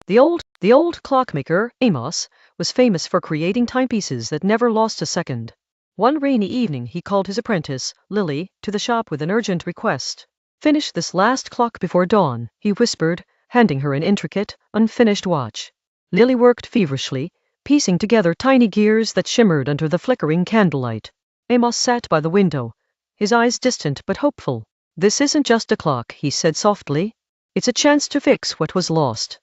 The old clockmaker, Amos, was famous for creating timepieces that never lost a second. One rainy evening he called his apprentice, Lily, to the shop with an urgent request. "Finish this last clock before dawn," he whispered, handing her an intricate, unfinished watch. Lily worked feverishly, piecing together tiny gears that shimmered under the flickering candlelight. Amos sat by the window, his eyes distant but hopeful. "This isn't just a clock," he said softly. "It's a chance to fix what was lost."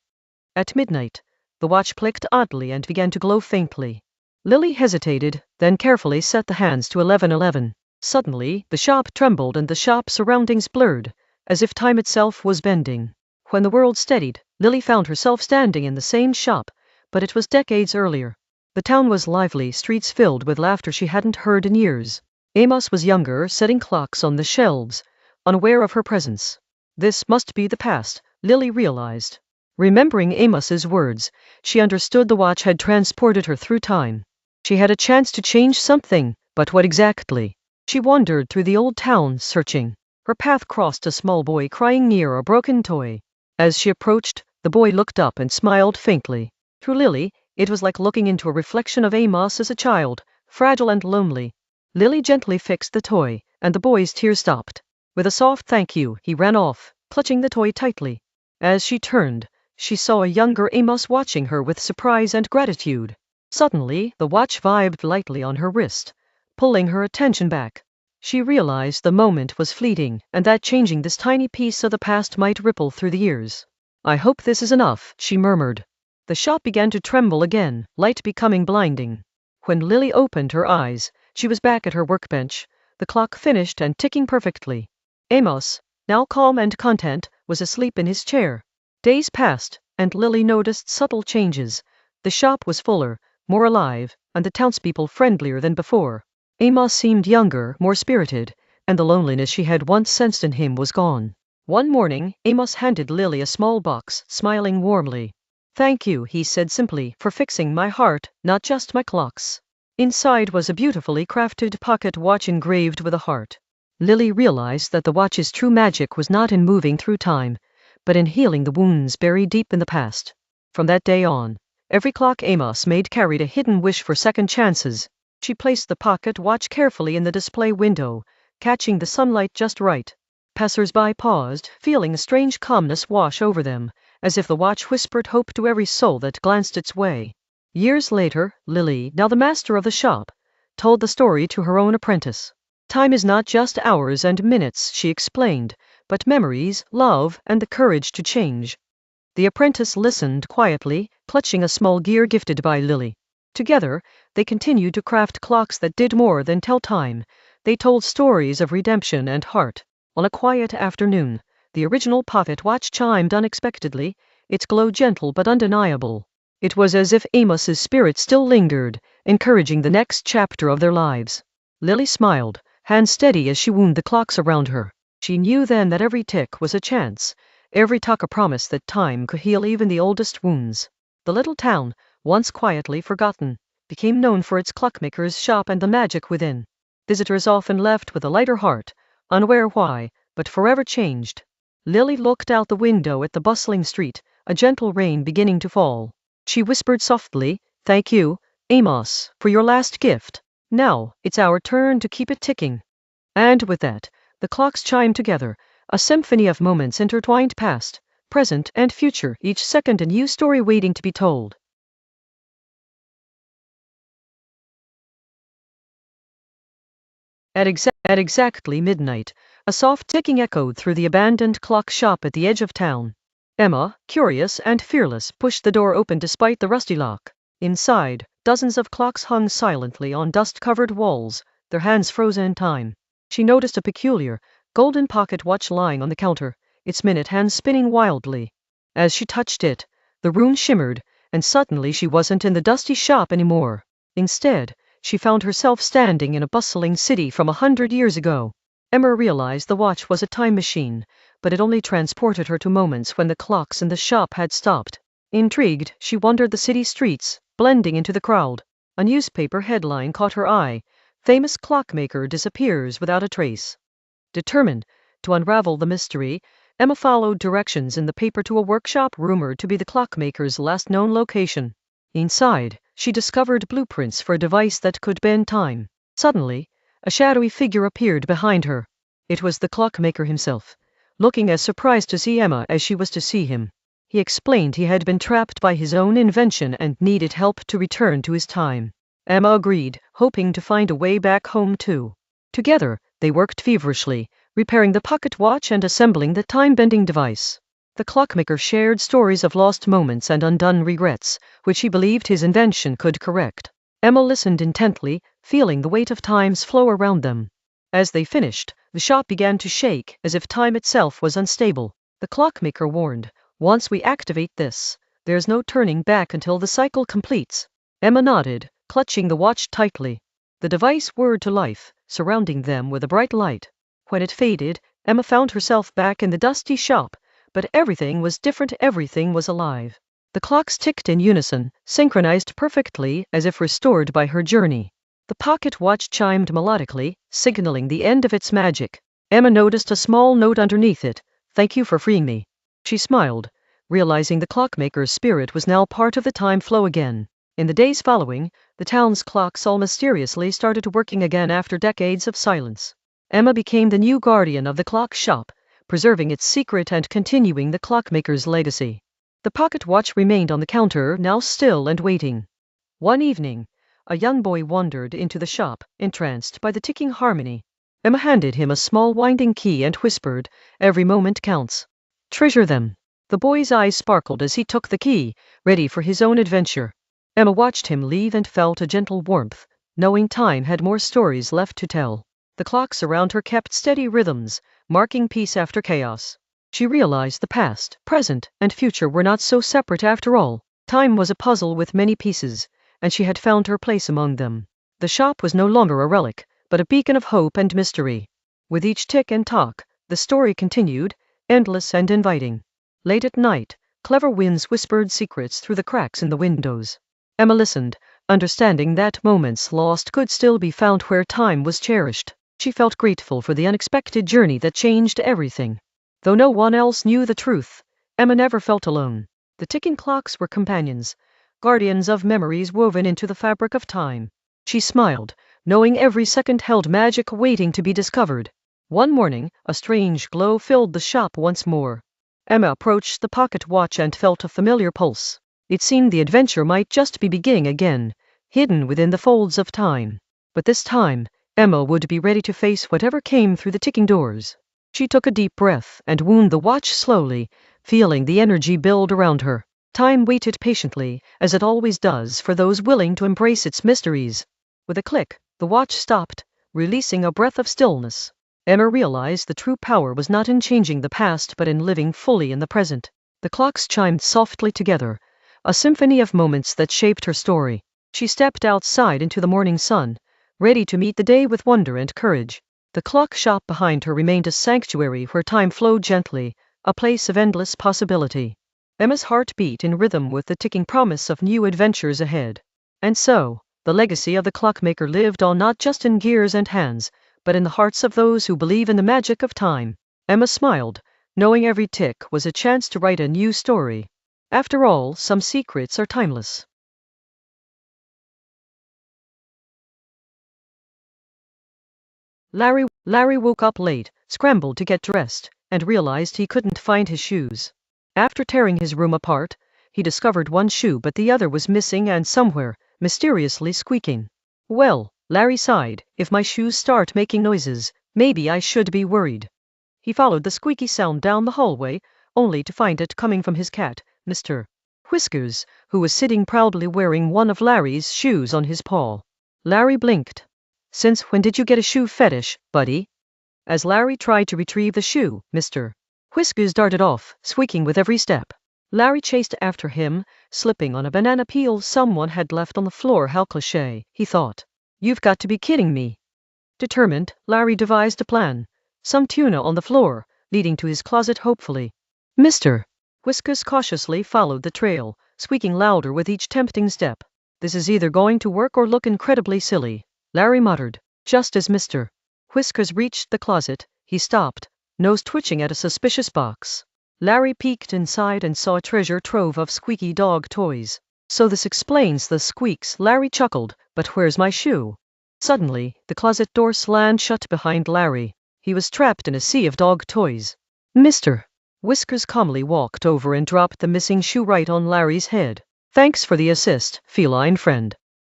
At midnight, the watch clicked oddly and began to glow faintly. Lily hesitated, then carefully set the hands to 11:11. Suddenly, the shop trembled and the shop's surroundings blurred, as if time itself was bending. When the world steadied, Lily found herself standing in the same shop, but it was decades earlier. The town was lively, streets filled with laughter she hadn't heard in years. Amos was younger, setting clocks on the shelves, unaware of her presence. This must be the past, Lily realized. Remembering Amos's words, she understood the watch had transported her through time. She had a chance to change something, but what exactly? She wandered through the old town, searching. Her path crossed a small boy crying near a broken toy. As she approached, the boy looked up and smiled faintly. To Lily, it was like looking into a reflection of Amos as a child, fragile and lonely. Lily gently fixed the toy, and the boy's tears stopped. With a soft thank you, he ran off, clutching the toy tightly. As she turned, she saw a younger Amos watching her with surprise and gratitude. Suddenly, the watch vibrate lightly on her wrist, pulling her attention back. She realized the moment was fleeting, and that changing this tiny piece of the past might ripple through the years. "I hope this is enough," she murmured. The shop began to tremble again, light becoming blinding. When Lily opened her eyes, she was back at her workbench, the clock finished and ticking perfectly. Amos, now calm and content, was asleep in his chair. Days passed, and Lily noticed subtle changes. The shop was fuller, more alive, and the townspeople friendlier than before. Amos seemed younger, more spirited, and the loneliness she had once sensed in him was gone. One morning, Amos handed Lily a small box, smiling warmly. "Thank you," he said simply, "for fixing my heart, not just my clocks." Inside was a beautifully crafted pocket watch engraved with a heart. Lily realized that the watch's true magic was not in moving through time, but in healing the wounds buried deep in the past. From that day on, every clock Amos made carried a hidden wish for second chances. She placed the pocket watch carefully in the display window, catching the sunlight just right. Passers-by paused, feeling a strange calmness wash over them, as if the watch whispered hope to every soul that glanced its way. Years later, Lily, now the master of the shop, told the story to her own apprentice. "Time is not just hours and minutes," she explained, "but memories, love, and the courage to change." The apprentice listened quietly, clutching a small gear gifted by Lily. Together, they continued to craft clocks that did more than tell time. They told stories of redemption and heart. On a quiet afternoon, the original pocket watch chimed unexpectedly, its glow gentle but undeniable. It was as if Amos's spirit still lingered, encouraging the next chapter of their lives. Lily smiled, hands steady as she wound the clocks around her. She knew then that every tick was a chance, every tuck a promise that time could heal even the oldest wounds. The little town, once quietly forgotten, became known for its clockmaker's shop and the magic within. Visitors often left with a lighter heart, unaware why, but forever changed. Lily looked out the window at the bustling street, a gentle rain beginning to fall. She whispered softly, "Thank you, Amos, for your last gift. Now, it's our turn to keep it ticking." And with that, the clocks chimed together, a symphony of moments intertwined past, present, and future, each second a new story waiting to be told. At exactly midnight, a soft ticking echoed through the abandoned clock shop at the edge of town. Emma, curious and fearless, pushed the door open despite the rusty lock. Inside, dozens of clocks hung silently on dust-covered walls, their hands frozen in time. She noticed a peculiar, golden pocket watch lying on the counter, its minute hand spinning wildly. As she touched it, the room shimmered, and suddenly she wasn't in the dusty shop anymore. Instead, she found herself standing in a bustling city from 100 years ago. Emma realized the watch was a time machine, but it only transported her to moments when the clocks in the shop had stopped. Intrigued, she wandered the city streets, blending into the crowd. A newspaper headline caught her eye: "Famous clockmaker disappears without a trace." Determined to unravel the mystery, Emma followed directions in the paper to a workshop rumored to be the clockmaker's last known location. Inside, she discovered blueprints for a device that could bend time. Suddenly, a shadowy figure appeared behind her. It was the clockmaker himself, looking as surprised to see Emma as she was to see him. He explained he had been trapped by his own invention and needed help to return to his time. Emma agreed, hoping to find a way back home too. Together, they worked feverishly, repairing the pocket watch and assembling the time-bending device. The clockmaker shared stories of lost moments and undone regrets, which he believed his invention could correct. Emma listened intently, feeling the weight of time's flow around them. As they finished, the shop began to shake, as if time itself was unstable. The clockmaker warned, "Once we activate this, there's no turning back until the cycle completes." Emma nodded, clutching the watch tightly. The device whirred to life, surrounding them with a bright light. When it faded, Emma found herself back in the dusty shop, but everything was different, everything was alive. The clocks ticked in unison, synchronized perfectly as if restored by her journey. The pocket watch chimed melodically, signaling the end of its magic. Emma noticed a small note underneath it, "Thank you for freeing me." She smiled, realizing the clockmaker's spirit was now part of the time flow again. In the days following, the town's clocks all mysteriously started working again after decades of silence. Emma became the new guardian of the clock shop, preserving its secret and continuing the clockmaker's legacy. The pocket watch remained on the counter, now still and waiting. One evening, a young boy wandered into the shop, entranced by the ticking harmony. Emma handed him a small winding key and whispered, "Every moment counts. Treasure them." The boy's eyes sparkled as he took the key, ready for his own adventure. Emma watched him leave and felt a gentle warmth, knowing time had more stories left to tell. The clocks around her kept steady rhythms, marking peace after chaos. She realized the past, present, and future were not so separate after all. Time was a puzzle with many pieces, and she had found her place among them. The shop was no longer a relic, but a beacon of hope and mystery. With each tick and tock, the story continued, endless and inviting. Late at night, clever winds whispered secrets through the cracks in the windows. Emma listened, understanding that moments lost could still be found where time was cherished. She felt grateful for the unexpected journey that changed everything. Though no one else knew the truth, Emma never felt alone. The ticking clocks were companions, guardians of memories woven into the fabric of time. She smiled, knowing every second held magic waiting to be discovered. One morning, a strange glow filled the shop once more. Emma approached the pocket watch and felt a familiar pulse. It seemed the adventure might just be beginning again, hidden within the folds of time. But this time, Emma would be ready to face whatever came through the ticking doors. She took a deep breath and wound the watch slowly, feeling the energy build around her. Time waited patiently, as it always does for those willing to embrace its mysteries. With a click, the watch stopped, releasing a breath of stillness. Emma realized the true power was not in changing the past but in living fully in the present. The clocks chimed softly together, a symphony of moments that shaped her story. She stepped outside into the morning sun, ready to meet the day with wonder and courage. The clock shop behind her remained a sanctuary where time flowed gently, a place of endless possibility. Emma's heart beat in rhythm with the ticking promise of new adventures ahead. And so, the legacy of the clockmaker lived on not just in gears and hands, but in the hearts of those who believe in the magic of time. Emma smiled, knowing every tick was a chance to write a new story. After all, some secrets are timeless. Larry woke up late, scrambled to get dressed, and realized he couldn't find his shoes. After tearing his room apart, he discovered one shoe but the other was missing and somewhere, mysteriously squeaking. "Well," Larry sighed, "if my shoes start making noises, maybe I should be worried." He followed the squeaky sound down the hallway, only to find it coming from his cat, Mr. Whiskers, who was sitting proudly wearing one of Larry's shoes on his paw. Larry blinked. "Since when did you get a shoe fetish, buddy?" As Larry tried to retrieve the shoe, Mr. Whiskers darted off, squeaking with every step. Larry chased after him, slipping on a banana peel someone had left on the floor. How cliché, he thought. "You've got to be kidding me." Determined, Larry devised a plan. Some tuna on the floor, leading to his closet hopefully. Mr. Whiskers cautiously followed the trail, squeaking louder with each tempting step. "This is either going to work or look incredibly silly," Larry muttered. Just as Mr. Whiskers reached the closet, he stopped, nose twitching at a suspicious box. Larry peeked inside and saw a treasure trove of squeaky dog toys. So this explains the squeaks, Larry chuckled, but where's my shoe? Suddenly, the closet door slammed shut behind Larry. He was trapped in a sea of dog toys. Mr. Whiskers calmly walked over and dropped the missing shoe right on Larry's head. Thanks for the assist, feline friend.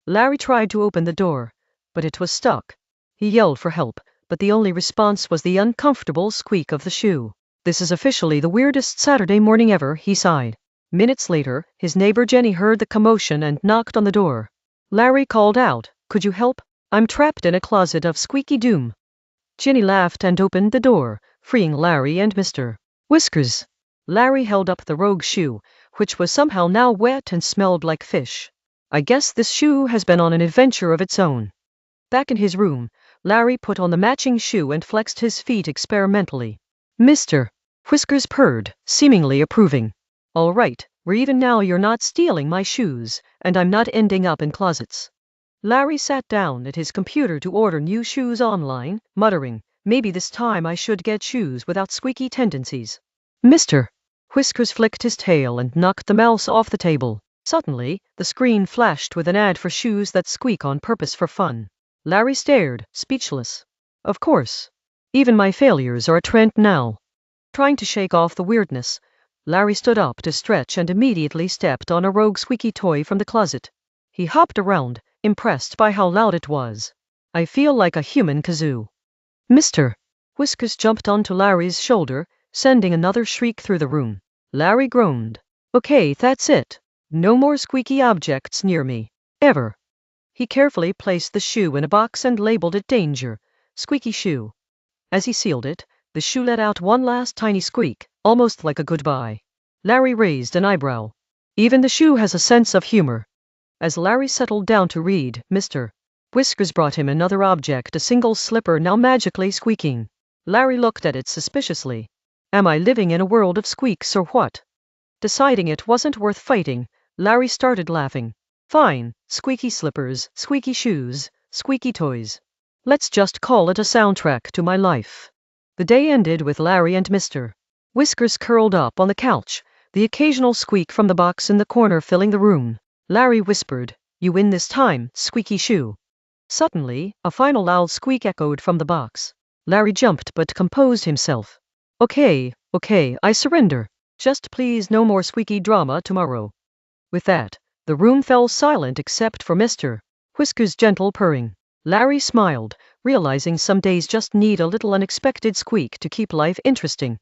Larry tried to open the door, but it was stuck. He yelled for help, but the only response was the uncomfortable squeak of the shoe. This is officially the weirdest Saturday morning ever, he sighed. Minutes later, his neighbor Jenny heard the commotion and knocked on the door. Larry called out, "Could you help? I'm trapped in a closet of squeaky doom." Jenny laughed and opened the door, freeing Larry and Mr. Whiskers. Larry held up the rogue shoe, which was somehow now wet and smelled like fish. I guess this shoe has been on an adventure of its own. Back in his room, Larry put on the matching shoe and flexed his feet experimentally. Mr. Whiskers purred, seemingly approving. All right, we're even now. You're not stealing my shoes, and I'm not ending up in closets. Larry sat down at his computer to order new shoes online, muttering, maybe this time I should get shoes without squeaky tendencies. Mr. Whiskers flicked his tail and knocked the mouse off the table. Suddenly, the screen flashed with an ad for shoes that squeak on purpose for fun. Larry stared, speechless. Of course. Even my failures are a trend now. Trying to shake off the weirdness, Larry stood up to stretch and immediately stepped on a rogue squeaky toy from the closet. He hopped around, impressed by how loud it was. I feel like a human kazoo. Mr. Whiskers jumped onto Larry's shoulder, sending another shriek through the room. Larry groaned. Okay, that's it. No more squeaky objects near me. Ever. He carefully placed the shoe in a box and labeled it Danger, Squeaky Shoe. As he sealed it, the shoe let out one last tiny squeak, almost like a goodbye. Larry raised an eyebrow. Even the shoe has a sense of humor. As Larry settled down to read, Mr. Whiskers brought him another object, a single slipper now magically squeaking. Larry looked at it suspiciously. Am I living in a world of squeaks or what? Deciding it wasn't worth fighting, Larry started laughing. Fine, squeaky slippers, squeaky shoes, squeaky toys. Let's just call it a soundtrack to my life. The day ended with Larry and Mr. Whiskers curled up on the couch, the occasional squeak from the box in the corner filling the room. Larry whispered, "You win this time, squeaky shoe." Suddenly, a final loud squeak echoed from the box. Larry jumped but composed himself. Okay, I surrender. Just please no more squeaky drama tomorrow. With that, the room fell silent except for Mr. Whiskers' gentle purring. Larry smiled, realizing some days just need a little unexpected squeak to keep life interesting.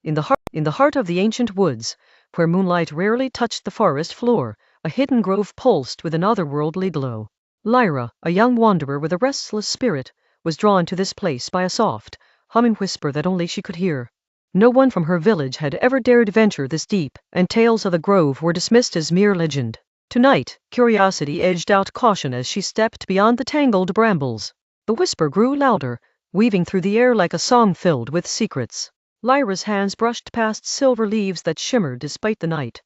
In the heart of the ancient woods, where moonlight rarely touched the forest floor, a hidden grove pulsed with an otherworldly glow. Lyra, a young wanderer with a restless spirit, was drawn to this place by a soft, humming whisper that only she could hear. No one from her village had ever dared venture this deep, and tales of the grove were dismissed as mere legend. Tonight, curiosity edged out caution as she stepped beyond the tangled brambles. The whisper grew louder, weaving through the air like a song filled with secrets. Lyra's hands brushed past silver leaves that shimmered despite the night,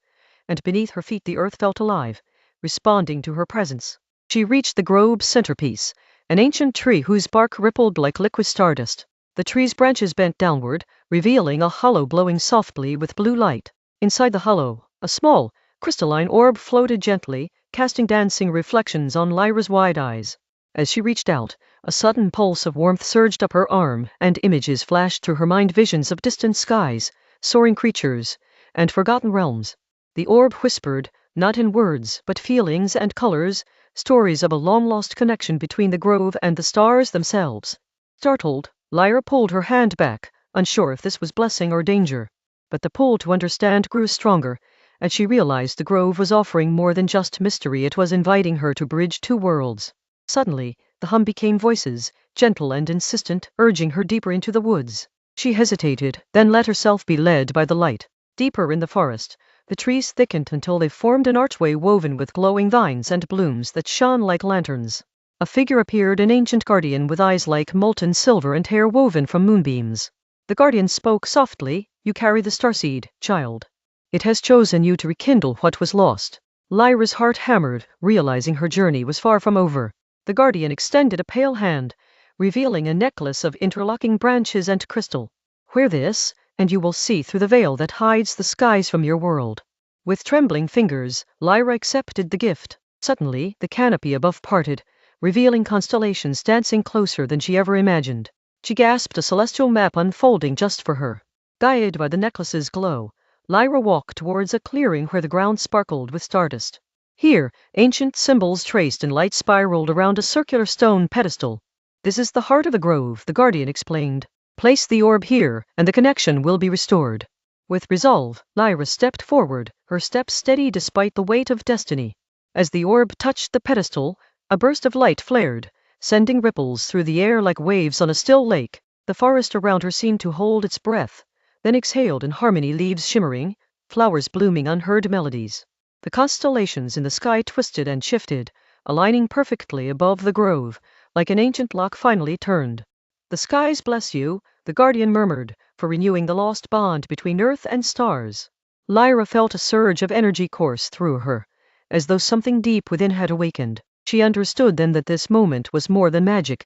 and beneath her feet the earth felt alive, responding to her presence. She reached the grove's centerpiece, an ancient tree whose bark rippled like liquid stardust. The tree's branches bent downward, revealing a hollow glowing softly with blue light. Inside the hollow, a small, crystalline orb floated gently, casting dancing reflections on Lyra's wide eyes. As she reached out, a sudden pulse of warmth surged up her arm, and images flashed through her mind, visions of distant skies, soaring creatures, and forgotten realms. The orb whispered, not in words, but feelings and colors, stories of a long-lost connection between the grove and the stars themselves. Startled, Lyra pulled her hand back, unsure if this was blessing or danger. But the pull to understand grew stronger, and she realized the grove was offering more than just mystery. It was inviting her to bridge two worlds. Suddenly, the hum became voices, gentle and insistent, urging her deeper into the woods. She hesitated, then let herself be led by the light. Deeper in the forest, the trees thickened until they formed an archway woven with glowing vines and blooms that shone like lanterns. A figure appeared, an ancient guardian with eyes like molten silver and hair woven from moonbeams. The guardian spoke softly, "You carry the starseed, child. It has chosen you to rekindle what was lost." Lyra's heart hammered, realizing her journey was far from over. The guardian extended a pale hand, revealing a necklace of interlocking branches and crystal. Wear this, and you will see through the veil that hides the skies from your world. With trembling fingers, Lyra accepted the gift. Suddenly, the canopy above parted, revealing constellations dancing closer than she ever imagined. She gasped, a celestial map unfolding just for her. Guided by the necklace's glow, Lyra walked towards a clearing where the ground sparkled with stardust. Here, ancient symbols traced in light spiraled around a circular stone pedestal. This is the heart of the grove, the guardian explained. Place the orb here, and the connection will be restored. With resolve, Lyra stepped forward, her steps steady despite the weight of destiny. As the orb touched the pedestal, a burst of light flared, sending ripples through the air like waves on a still lake. The forest around her seemed to hold its breath, then exhaled in harmony, leaves shimmering, flowers blooming, unheard melodies. The constellations in the sky twisted and shifted, aligning perfectly above the grove, like an ancient lock finally turned. The skies bless you, the guardian murmured, for renewing the lost bond between earth and stars. Lyra felt a surge of energy course through her, as though something deep within had awakened. She understood then that this moment was more than magic.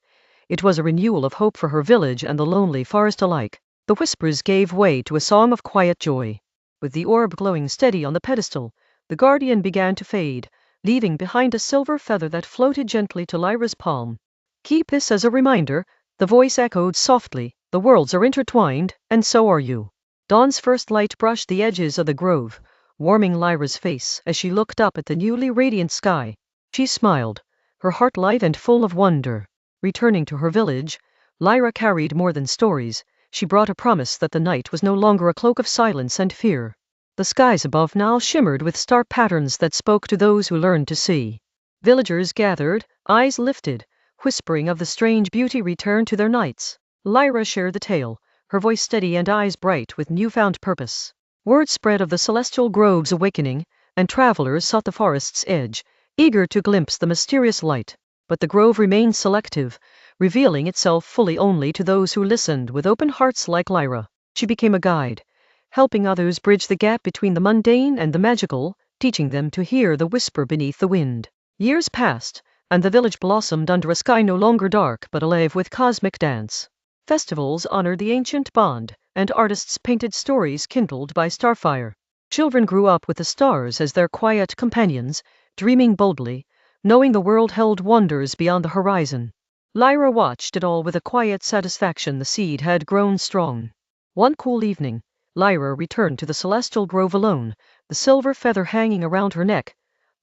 It was a renewal of hope for her village and the lonely forest alike. The whispers gave way to a song of quiet joy. With the orb glowing steady on the pedestal, the guardian began to fade, leaving behind a silver feather that floated gently to Lyra's palm. Keep this as a reminder, the voice echoed softly. The worlds are intertwined, and so are you. Dawn's first light brushed the edges of the grove, warming Lyra's face as she looked up at the newly radiant sky. She smiled, her heart light and full of wonder. Returning to her village, Lyra carried more than stories. She brought a promise that the night was no longer a cloak of silence and fear. The skies above now shimmered with star patterns that spoke to those who learned to see. Villagers gathered, eyes lifted, whispering of the strange beauty returned to their nights. Lyra shared the tale, her voice steady and eyes bright with newfound purpose. Word spread of the celestial grove's awakening, and travelers sought the forest's edge, eager to glimpse the mysterious light. But the grove remained selective, revealing itself fully only to those who listened with open hearts like Lyra. She became a guide, helping others bridge the gap between the mundane and the magical, teaching them to hear the whisper beneath the wind. Years passed, and the village blossomed under a sky no longer dark but alive with cosmic dance. Festivals honored the ancient bond, and artists painted stories kindled by starfire. Children grew up with the stars as their quiet companions, dreaming boldly, knowing the world held wonders beyond the horizon. Lyra watched it all with a quiet satisfaction. The seed had grown strong. One cool evening, Lyra returned to the celestial grove alone, the silver feather hanging around her neck,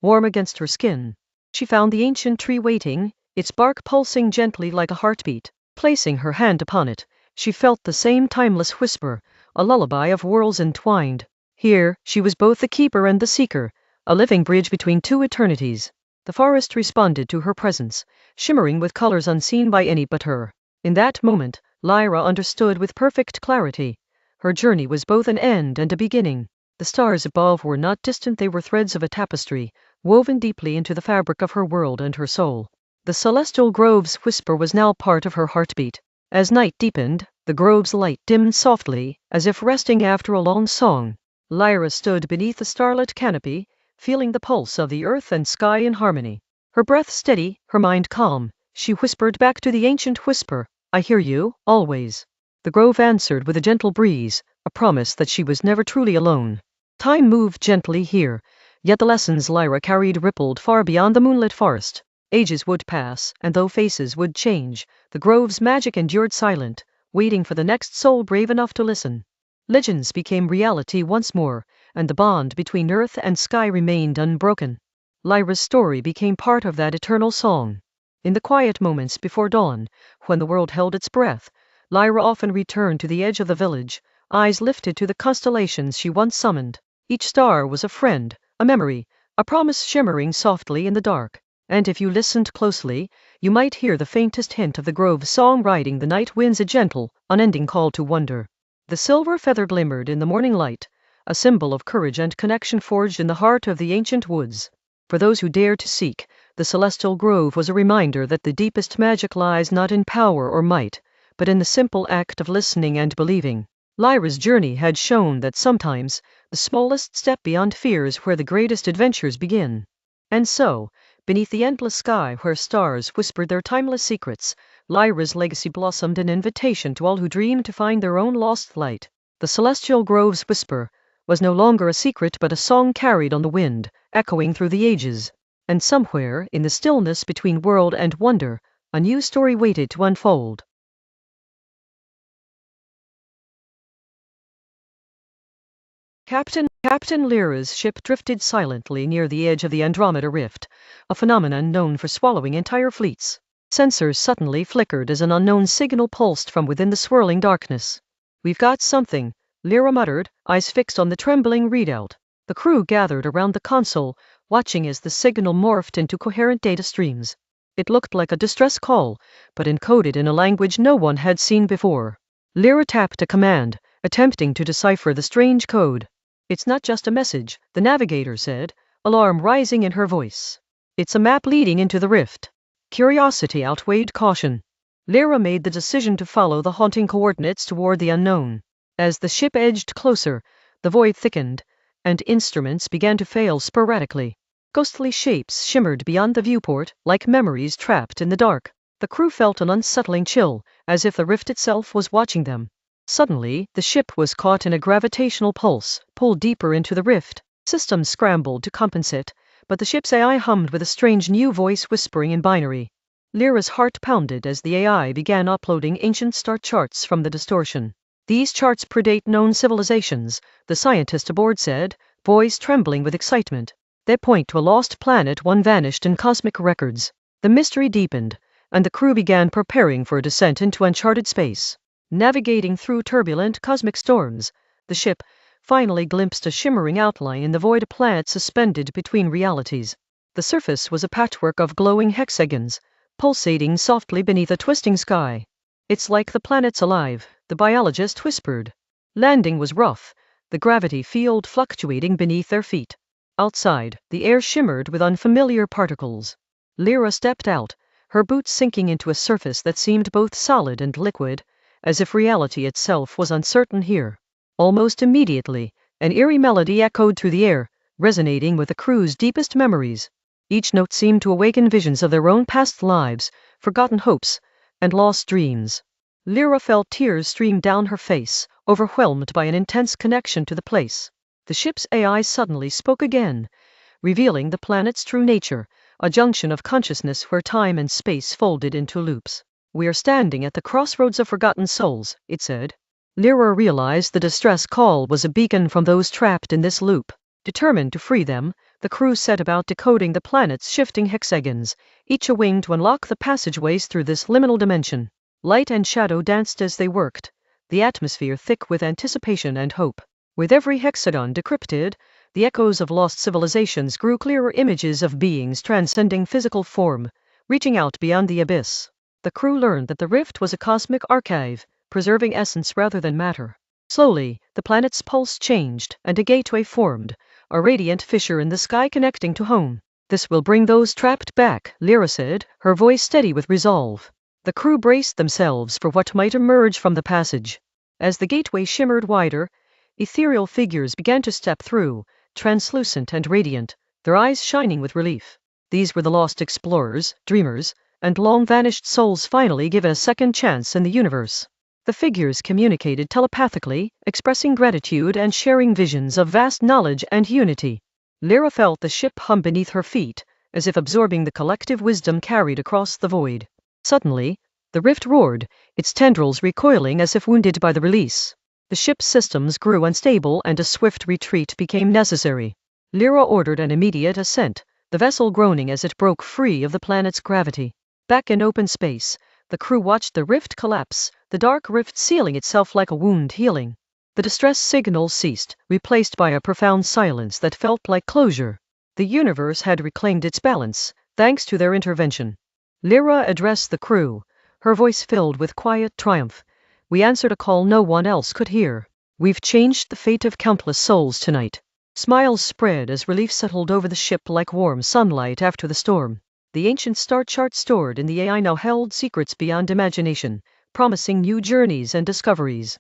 warm against her skin. She found the ancient tree waiting, its bark pulsing gently like a heartbeat. Placing her hand upon it, she felt the same timeless whisper, a lullaby of worlds entwined. Here, she was both the keeper and the seeker, a living bridge between two eternities. The forest responded to her presence, shimmering with colors unseen by any but her. In that moment, Lyra understood with perfect clarity. Her journey was both an end and a beginning. The stars above were not distant, they were threads of a tapestry, woven deeply into the fabric of her world and her soul. The celestial grove's whisper was now part of her heartbeat. As night deepened, the grove's light dimmed softly, as if resting after a long song. Lyra stood beneath the starlit canopy, feeling the pulse of the earth and sky in harmony. Her breath steady, her mind calm, she whispered back to the ancient whisper, "I hear you, always." The grove answered with a gentle breeze, a promise that she was never truly alone. Time moved gently here, yet the lessons Lyra carried rippled far beyond the moonlit forest. Ages would pass, and though faces would change, the grove's magic endured silent, waiting for the next soul brave enough to listen. Legends became reality once more, and the bond between earth and sky remained unbroken. Lyra's story became part of that eternal song. In the quiet moments before dawn, when the world held its breath, Lyra often returned to the edge of the village, eyes lifted to the constellations she once summoned. Each star was a friend, a memory, a promise shimmering softly in the dark. And if you listened closely, you might hear the faintest hint of the grove's song riding the night winds, a gentle, unending call to wonder. The silver feather glimmered in the morning light, a symbol of courage and connection forged in the heart of the ancient woods. For those who dared to seek, the celestial grove was a reminder that the deepest magic lies not in power or might, but in the simple act of listening and believing. Lyra's journey had shown that sometimes the smallest step beyond fear is where the greatest adventures begin. And so, Beneath the endless sky where stars whispered their timeless secrets, Lyra's legacy blossomed an invitation to all who dreamed to find their own lost light. The celestial grove's whisper was no longer a secret but a song carried on the wind, echoing through the ages. And somewhere, in the stillness between world and wonder, a new story waited to unfold. Captain Lyra's ship drifted silently near the edge of the Andromeda Rift, a phenomenon known for swallowing entire fleets. Sensors suddenly flickered as an unknown signal pulsed from within the swirling darkness. "We've got something," Lyra muttered, eyes fixed on the trembling readout. The crew gathered around the console, watching as the signal morphed into coherent data streams. It looked like a distress call, but encoded in a language no one had seen before. Lyra tapped a command, attempting to decipher the strange code. "It's not just a message," the navigator said, alarm rising in her voice. "It's a map leading into the rift." Curiosity outweighed caution. Lyra made the decision to follow the haunting coordinates toward the unknown. As the ship edged closer, the void thickened, and instruments began to fail sporadically. Ghostly shapes shimmered beyond the viewport, like memories trapped in the dark. The crew felt an unsettling chill, as if the rift itself was watching them. Suddenly, the ship was caught in a gravitational pulse, pulled deeper into the rift. Systems scrambled to compensate, but the ship's AI hummed with a strange new voice whispering in binary. Lyra's heart pounded as the AI began uploading ancient star charts from the distortion. "These charts predate known civilizations," the scientist aboard said, voice trembling with excitement. "They point to a lost planet one vanished in cosmic records." The mystery deepened, and the crew began preparing for a descent into uncharted space. Navigating through turbulent cosmic storms, the ship finally glimpsed a shimmering outline in the void, a planet suspended between realities. The surface was a patchwork of glowing hexagons, pulsating softly beneath a twisting sky. "It's like the planet's alive," the biologist whispered. Landing was rough, the gravity field fluctuating beneath their feet. Outside, the air shimmered with unfamiliar particles. Lyra stepped out, her boots sinking into a surface that seemed both solid and liquid, as if reality itself was uncertain here. Almost immediately, an eerie melody echoed through the air, resonating with the crew's deepest memories. Each note seemed to awaken visions of their own past lives, forgotten hopes, and lost dreams. Lyra felt tears stream down her face, overwhelmed by an intense connection to the place. The ship's AI suddenly spoke again, revealing the planet's true nature, a junction of consciousness where time and space folded into loops. "We are standing at the crossroads of forgotten souls," it said. Lyra realized the distress call was a beacon from those trapped in this loop. Determined to free them, the crew set about decoding the planet's shifting hexagons, each a wing to unlock the passageways through this liminal dimension. Light and shadow danced as they worked, the atmosphere thick with anticipation and hope. With every hexagon decrypted, the echoes of lost civilizations grew clearer, images of beings transcending physical form, reaching out beyond the abyss. The crew learned that the rift was a cosmic archive, preserving essence rather than matter. Slowly, the planet's pulse changed, and a gateway formed, a radiant fissure in the sky connecting to home. "This will bring those trapped back," Lyra said, her voice steady with resolve. The crew braced themselves for what might emerge from the passage. As the gateway shimmered wider, ethereal figures began to step through, translucent and radiant, their eyes shining with relief. These were the lost explorers, dreamers, and long-vanished souls finally given a second chance in the universe. The figures communicated telepathically, expressing gratitude and sharing visions of vast knowledge and unity. Lyra felt the ship hum beneath her feet, as if absorbing the collective wisdom carried across the void. Suddenly, the rift roared, its tendrils recoiling as if wounded by the release. The ship's systems grew unstable and a swift retreat became necessary. Lyra ordered an immediate ascent, the vessel groaning as it broke free of the planet's gravity. Back in open space, the crew watched the rift collapse, the dark rift sealing itself like a wound healing. The distress signal ceased, replaced by a profound silence that felt like closure. The universe had reclaimed its balance, thanks to their intervention. Lyra addressed the crew, her voice filled with quiet triumph. "We answered a call no one else could hear. We've changed the fate of countless souls tonight." Smiles spread as relief settled over the ship like warm sunlight after the storm. The ancient star chart stored in the AI now held secrets beyond imagination, promising new journeys and discoveries.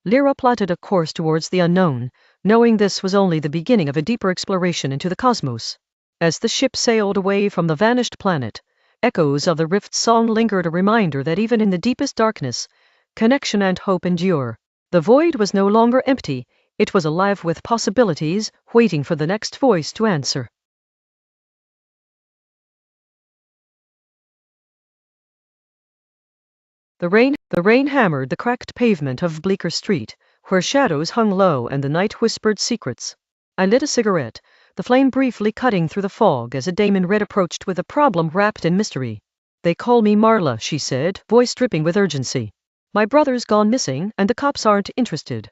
Lyra plotted a course towards the unknown, knowing this was only the beginning of a deeper exploration into the cosmos. As the ship sailed away from the vanished planet, echoes of the Rift's song lingered, a reminder that even in the deepest darkness, connection and hope endure. The void was no longer empty, it was alive with possibilities, waiting for the next voice to answer. The rain hammered the cracked pavement of Bleecker Street, where shadows hung low and the night whispered secrets. I lit a cigarette, the flame briefly cutting through the fog as a dame in red approached with a problem wrapped in mystery. "They call me Marla," she said, voice dripping with urgency. "My brother's gone missing, and the cops aren't interested."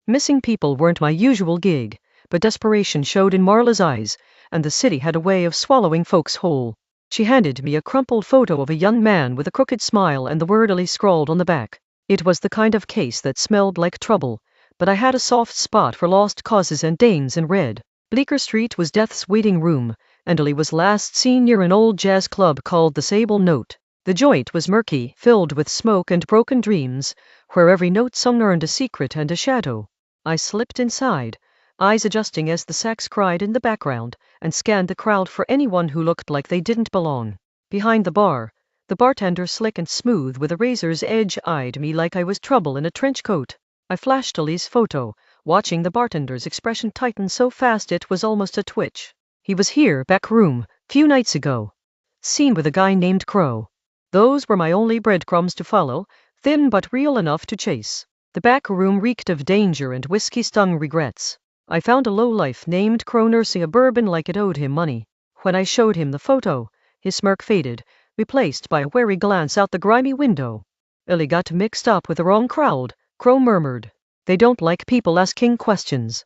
Missing people weren't my usual gig, but desperation showed in Marla's eyes, and the city had a way of swallowing folks whole. She handed me a crumpled photo of a young man with a crooked smile and the word "Ali" scrawled on the back. It was the kind of case that smelled like trouble, but I had a soft spot for lost causes and dames in red. Bleecker Street was death's waiting room, and Ali was last seen near an old jazz club called the Sable Note. The joint was murky, filled with smoke and broken dreams, where every note sung earned a secret and a shadow. I slipped inside, eyes adjusting as the sax cried in the background, and scanned the crowd for anyone who looked like they didn't belong. Behind the bar, the bartender, slick and smooth with a razor's edge, eyed me like I was trouble in a trench coat. I flashed Ali's photo, watching the bartender's expression tighten so fast it was almost a twitch. "He was here, back room, few nights ago. Seen with a guy named Crow." Those were my only breadcrumbs to follow, thin but real enough to chase. The back room reeked of danger and whiskey-stung regrets. I found a lowlife named Crow nursing a bourbon like it owed him money. When I showed him the photo, his smirk faded, replaced by a wary glance out the grimy window. "Ali got mixed up with the wrong crowd," Crow murmured. "They don't like people asking questions."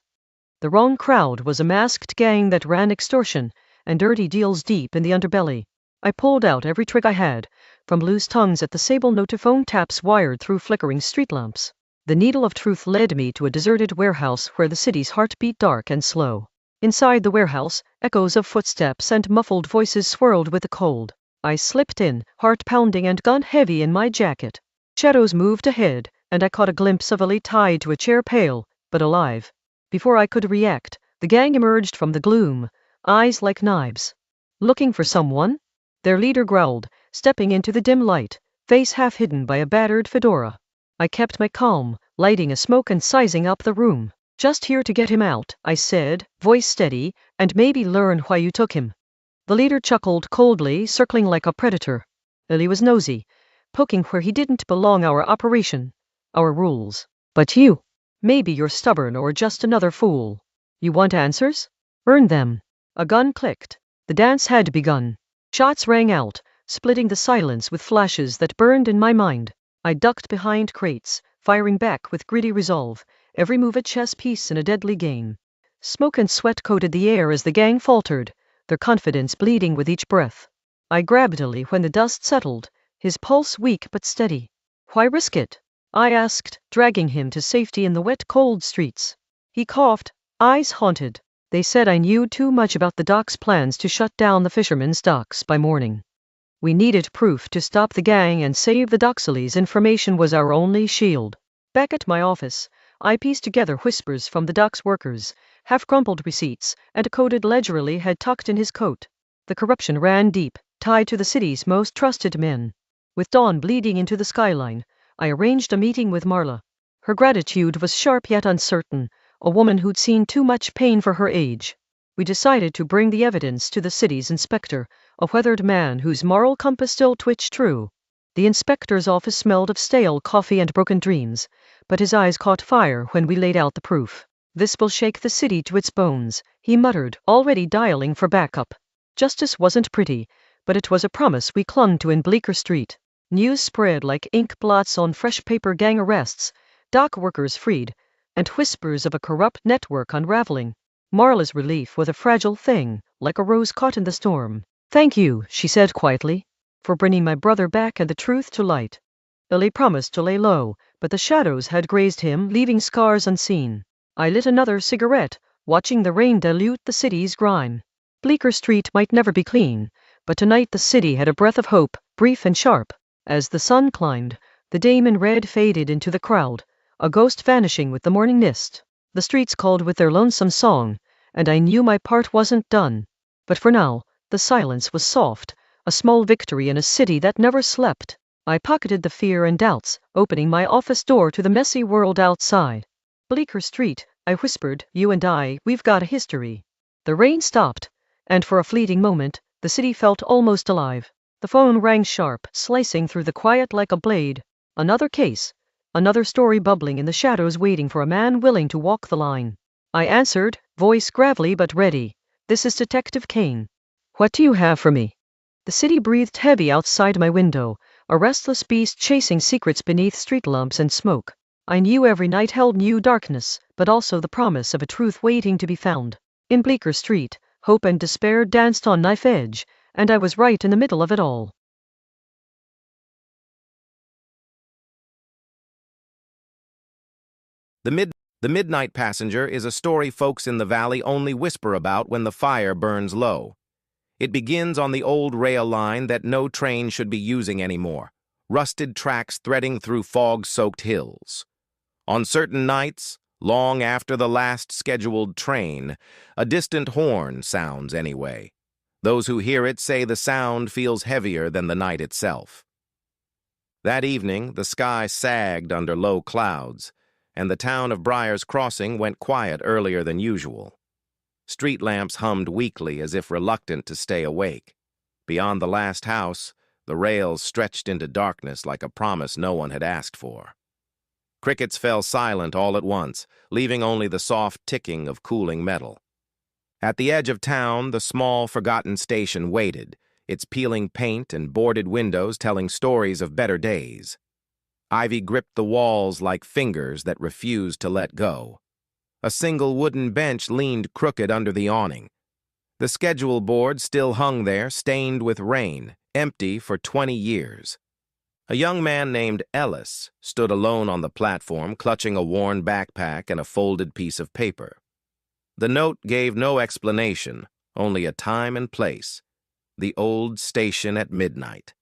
The wrong crowd was a masked gang that ran extortion and dirty deals deep in the underbelly. I pulled out every trick I had, from loose tongues at the Sable Note to phone taps wired through flickering street lamps. The needle of truth led me to a deserted warehouse where the city's heart beat dark and slow. Inside the warehouse, echoes of footsteps and muffled voices swirled with the cold. I slipped in, heart pounding and gun heavy in my jacket. Shadows moved ahead, and I caught a glimpse of Ali tied to a chair, pale, but alive. Before I could react, the gang emerged from the gloom, eyes like knives. "Looking for someone?" their leader growled, stepping into the dim light, face half hidden by a battered fedora. I kept my calm, lighting a smoke and sizing up the room. "Just here to get him out," I said, voice steady, "and maybe learn why you took him." The leader chuckled coldly, circling like a predator. Ali was nosy, poking where he didn't belong. "Our operation, our rules. But you, maybe you're stubborn or just another fool. You want answers? Earn them." A gun clicked. The dance had begun. Shots rang out, splitting the silence with flashes that burned in my mind. I ducked behind crates, firing back with gritty resolve, every move a chess piece in a deadly game. Smoke and sweat coated the air as the gang faltered, their confidence bleeding with each breath. I grabbed Ali when the dust settled, his pulse weak but steady. "Why risk it?" I asked, dragging him to safety in the wet, cold streets. He coughed, eyes haunted. "They said I knew too much about the doc's plans to shut down the fishermen's docks by morning. We needed proof to stop the gang and save the docks. Ali's information was our only shield." Back at my office, I pieced together whispers from the docks workers, half-crumpled receipts, and a coded ledger Ali had tucked in his coat. The corruption ran deep, tied to the city's most trusted men. With dawn bleeding into the skyline, I arranged a meeting with Marla. Her gratitude was sharp yet uncertain, a woman who'd seen too much pain for her age. We decided to bring the evidence to the city's inspector, a weathered man whose moral compass still twitched true. The inspector's office smelled of stale coffee and broken dreams, but his eyes caught fire when we laid out the proof. "This will shake the city to its bones," he muttered, already dialing for backup. Justice wasn't pretty, but it was a promise we clung to in Bleecker Street. News spread like ink blots on fresh paper: gang arrests, dock workers freed, and whispers of a corrupt network unraveling. Marla's relief was a fragile thing, like a rose caught in the storm. "Thank you," she said quietly, "for bringing my brother back and the truth to light." Ali promised to lay low, but the shadows had grazed him, leaving scars unseen. I lit another cigarette, watching the rain dilute the city's grime. Bleecker Street might never be clean, but tonight the city had a breath of hope, brief and sharp. As the sun climbed, the dame in red faded into the crowd, a ghost vanishing with the morning mist. The streets called with their lonesome song, and I knew my part wasn't done. But for now, the silence was soft, a small victory in a city that never slept. I pocketed the fear and doubts, opening my office door to the messy world outside. Bleecker Street, I whispered, you and I, we've got a history. The rain stopped, and for a fleeting moment, the city felt almost alive. The phone rang sharp, slicing through the quiet like a blade. Another case, another story bubbling in the shadows waiting for a man willing to walk the line. I answered, voice gravelly but ready. This is Detective Kane. What do you have for me? The city breathed heavy outside my window, a restless beast chasing secrets beneath street lamps and smoke. I knew every night held new darkness, but also the promise of a truth waiting to be found. In Bleecker Street, hope and despair danced on knife edge, and I was right in the middle of it all. The Midnight Passenger is a story folks in the valley only whisper about when the fire burns low. It begins on the old rail line that no train should be using anymore, rusted tracks threading through fog-soaked hills. On certain nights, long after the last scheduled train, a distant horn sounds anyway. Those who hear it say the sound feels heavier than the night itself. That evening, the sky sagged under low clouds, and the town of Briar's Crossing went quiet earlier than usual. Street lamps hummed weakly as if reluctant to stay awake. Beyond the last house, the rails stretched into darkness like a promise no one had asked for. Crickets fell silent all at once, leaving only the soft ticking of cooling metal. At the edge of town, the small, forgotten station waited, its peeling paint and boarded windows telling stories of better days. Ivy gripped the walls like fingers that refused to let go. A single wooden bench leaned crooked under the awning. The schedule board still hung there, stained with rain, empty for 20 years. A young man named Ellis stood alone on the platform, clutching a worn backpack and a folded piece of paper. The note gave no explanation, only a time and place. The old station at midnight.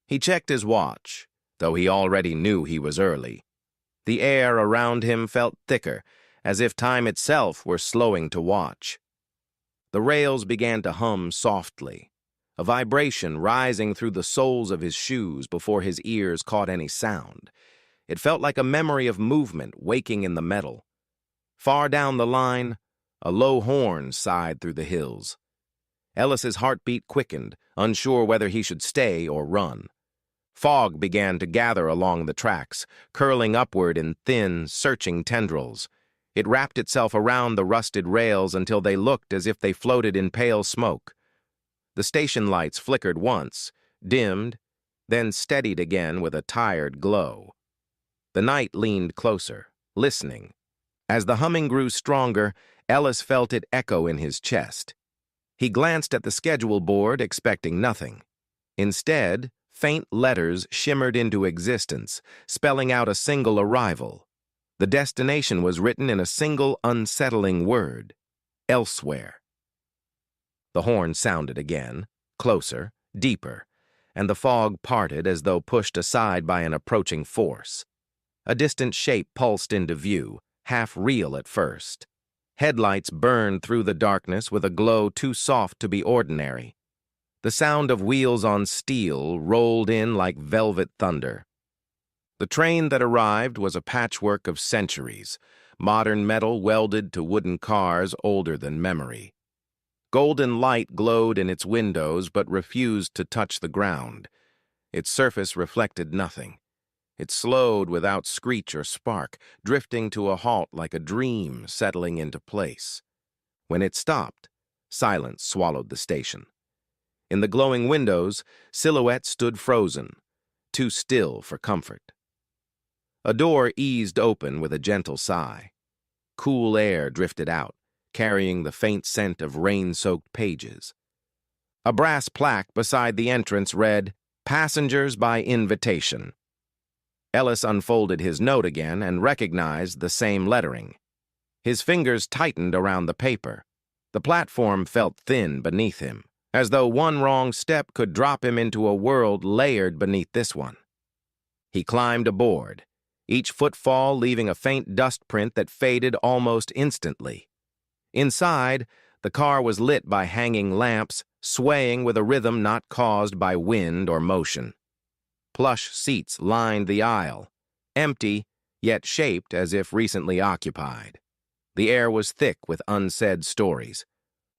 He checked his watch, though he already knew he was early. The air around him felt thicker, as if time itself were slowing to watch. The rails began to hum softly, a vibration rising through the soles of his shoes before his ears caught any sound. It felt like a memory of movement waking in the metal. Far down the line, a low horn sighed through the hills. Ellis's heartbeat quickened, unsure whether he should stay or run. Fog began to gather along the tracks, curling upward in thin, searching tendrils. It wrapped itself around the rusted rails until they looked as if they floated in pale smoke. The station lights flickered once, dimmed, then steadied again with a tired glow. The night leaned closer, listening. As the humming grew stronger, Ellis felt it echo in his chest. He glanced at the schedule board, expecting nothing. Instead, faint letters shimmered into existence, spelling out a single arrival. The destination was written in a single unsettling word: elsewhere. The horn sounded again, closer, deeper, and the fog parted as though pushed aside by an approaching force. A distant shape pulsed into view, half real at first. Headlights burned through the darkness with a glow too soft to be ordinary. The sound of wheels on steel rolled in like velvet thunder. The train that arrived was a patchwork of centuries, modern metal welded to wooden cars older than memory. Golden light glowed in its windows but refused to touch the ground. Its surface reflected nothing. It slowed without screech or spark, drifting to a halt like a dream settling into place. When it stopped, silence swallowed the station. In the glowing windows, silhouettes stood frozen, too still for comfort. A door eased open with a gentle sigh. Cool air drifted out, carrying the faint scent of rain-soaked pages. A brass plaque beside the entrance read, "Passengers by invitation." Ellis unfolded his note again and recognized the same lettering. His fingers tightened around the paper. The platform felt thin beneath him, as though one wrong step could drop him into a world layered beneath this one. He climbed aboard, each footfall leaving a faint dust print that faded almost instantly. Inside, The car was lit by hanging lamps, swaying with a rhythm not caused by wind or motion. Plush seats lined the aisle, empty, yet shaped as if recently occupied. The air was thick with unsaid stories.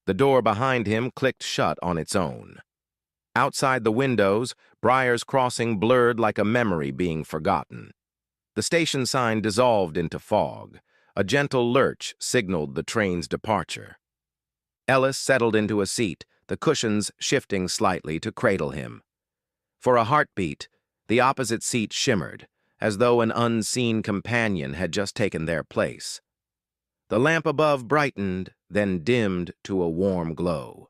The door behind him clicked shut on its own. Outside the windows, Briar's Crossing blurred like a memory being forgotten. The station sign dissolved into fog. A gentle lurch signaled the train's departure. Ellis settled into a seat, the cushions shifting slightly to cradle him. For a heartbeat, the opposite seat shimmered, as though an unseen companion had just taken their place. The lamp above brightened, then dimmed to a warm glow.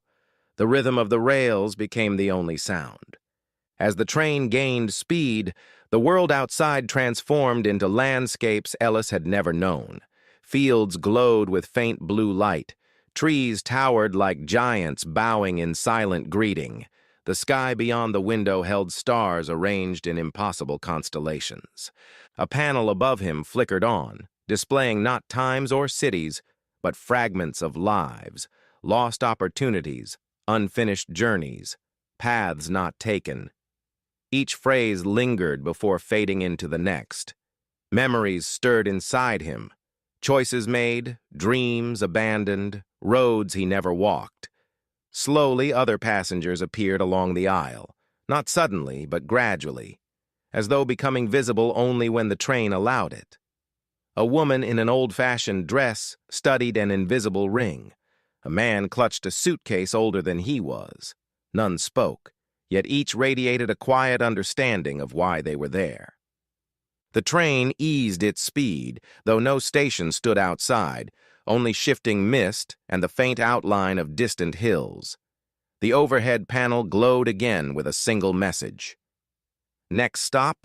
The rhythm of the rails became the only sound. As the train gained speed, the world outside transformed into landscapes Ellis had never known. Fields glowed with faint blue light. Trees towered like giants bowing in silent greeting. The sky beyond the window held stars arranged in impossible constellations. A panel above him flickered on, displaying not times or cities, but fragments of lives, lost opportunities, unfinished journeys, paths not taken. Each phrase lingered before fading into the next. Memories stirred inside him. Choices made, dreams abandoned, roads he never walked. Slowly, other passengers appeared along the aisle, not suddenly, but gradually, as though becoming visible only when the train allowed it. A woman in an old-fashioned dress studied an invisible ring. A man clutched a suitcase older than he was. None spoke, yet each radiated a quiet understanding of why they were there. The train eased its speed, though no station stood outside, only shifting mist and the faint outline of distant hills. The overhead panel glowed again with a single message. Next stop,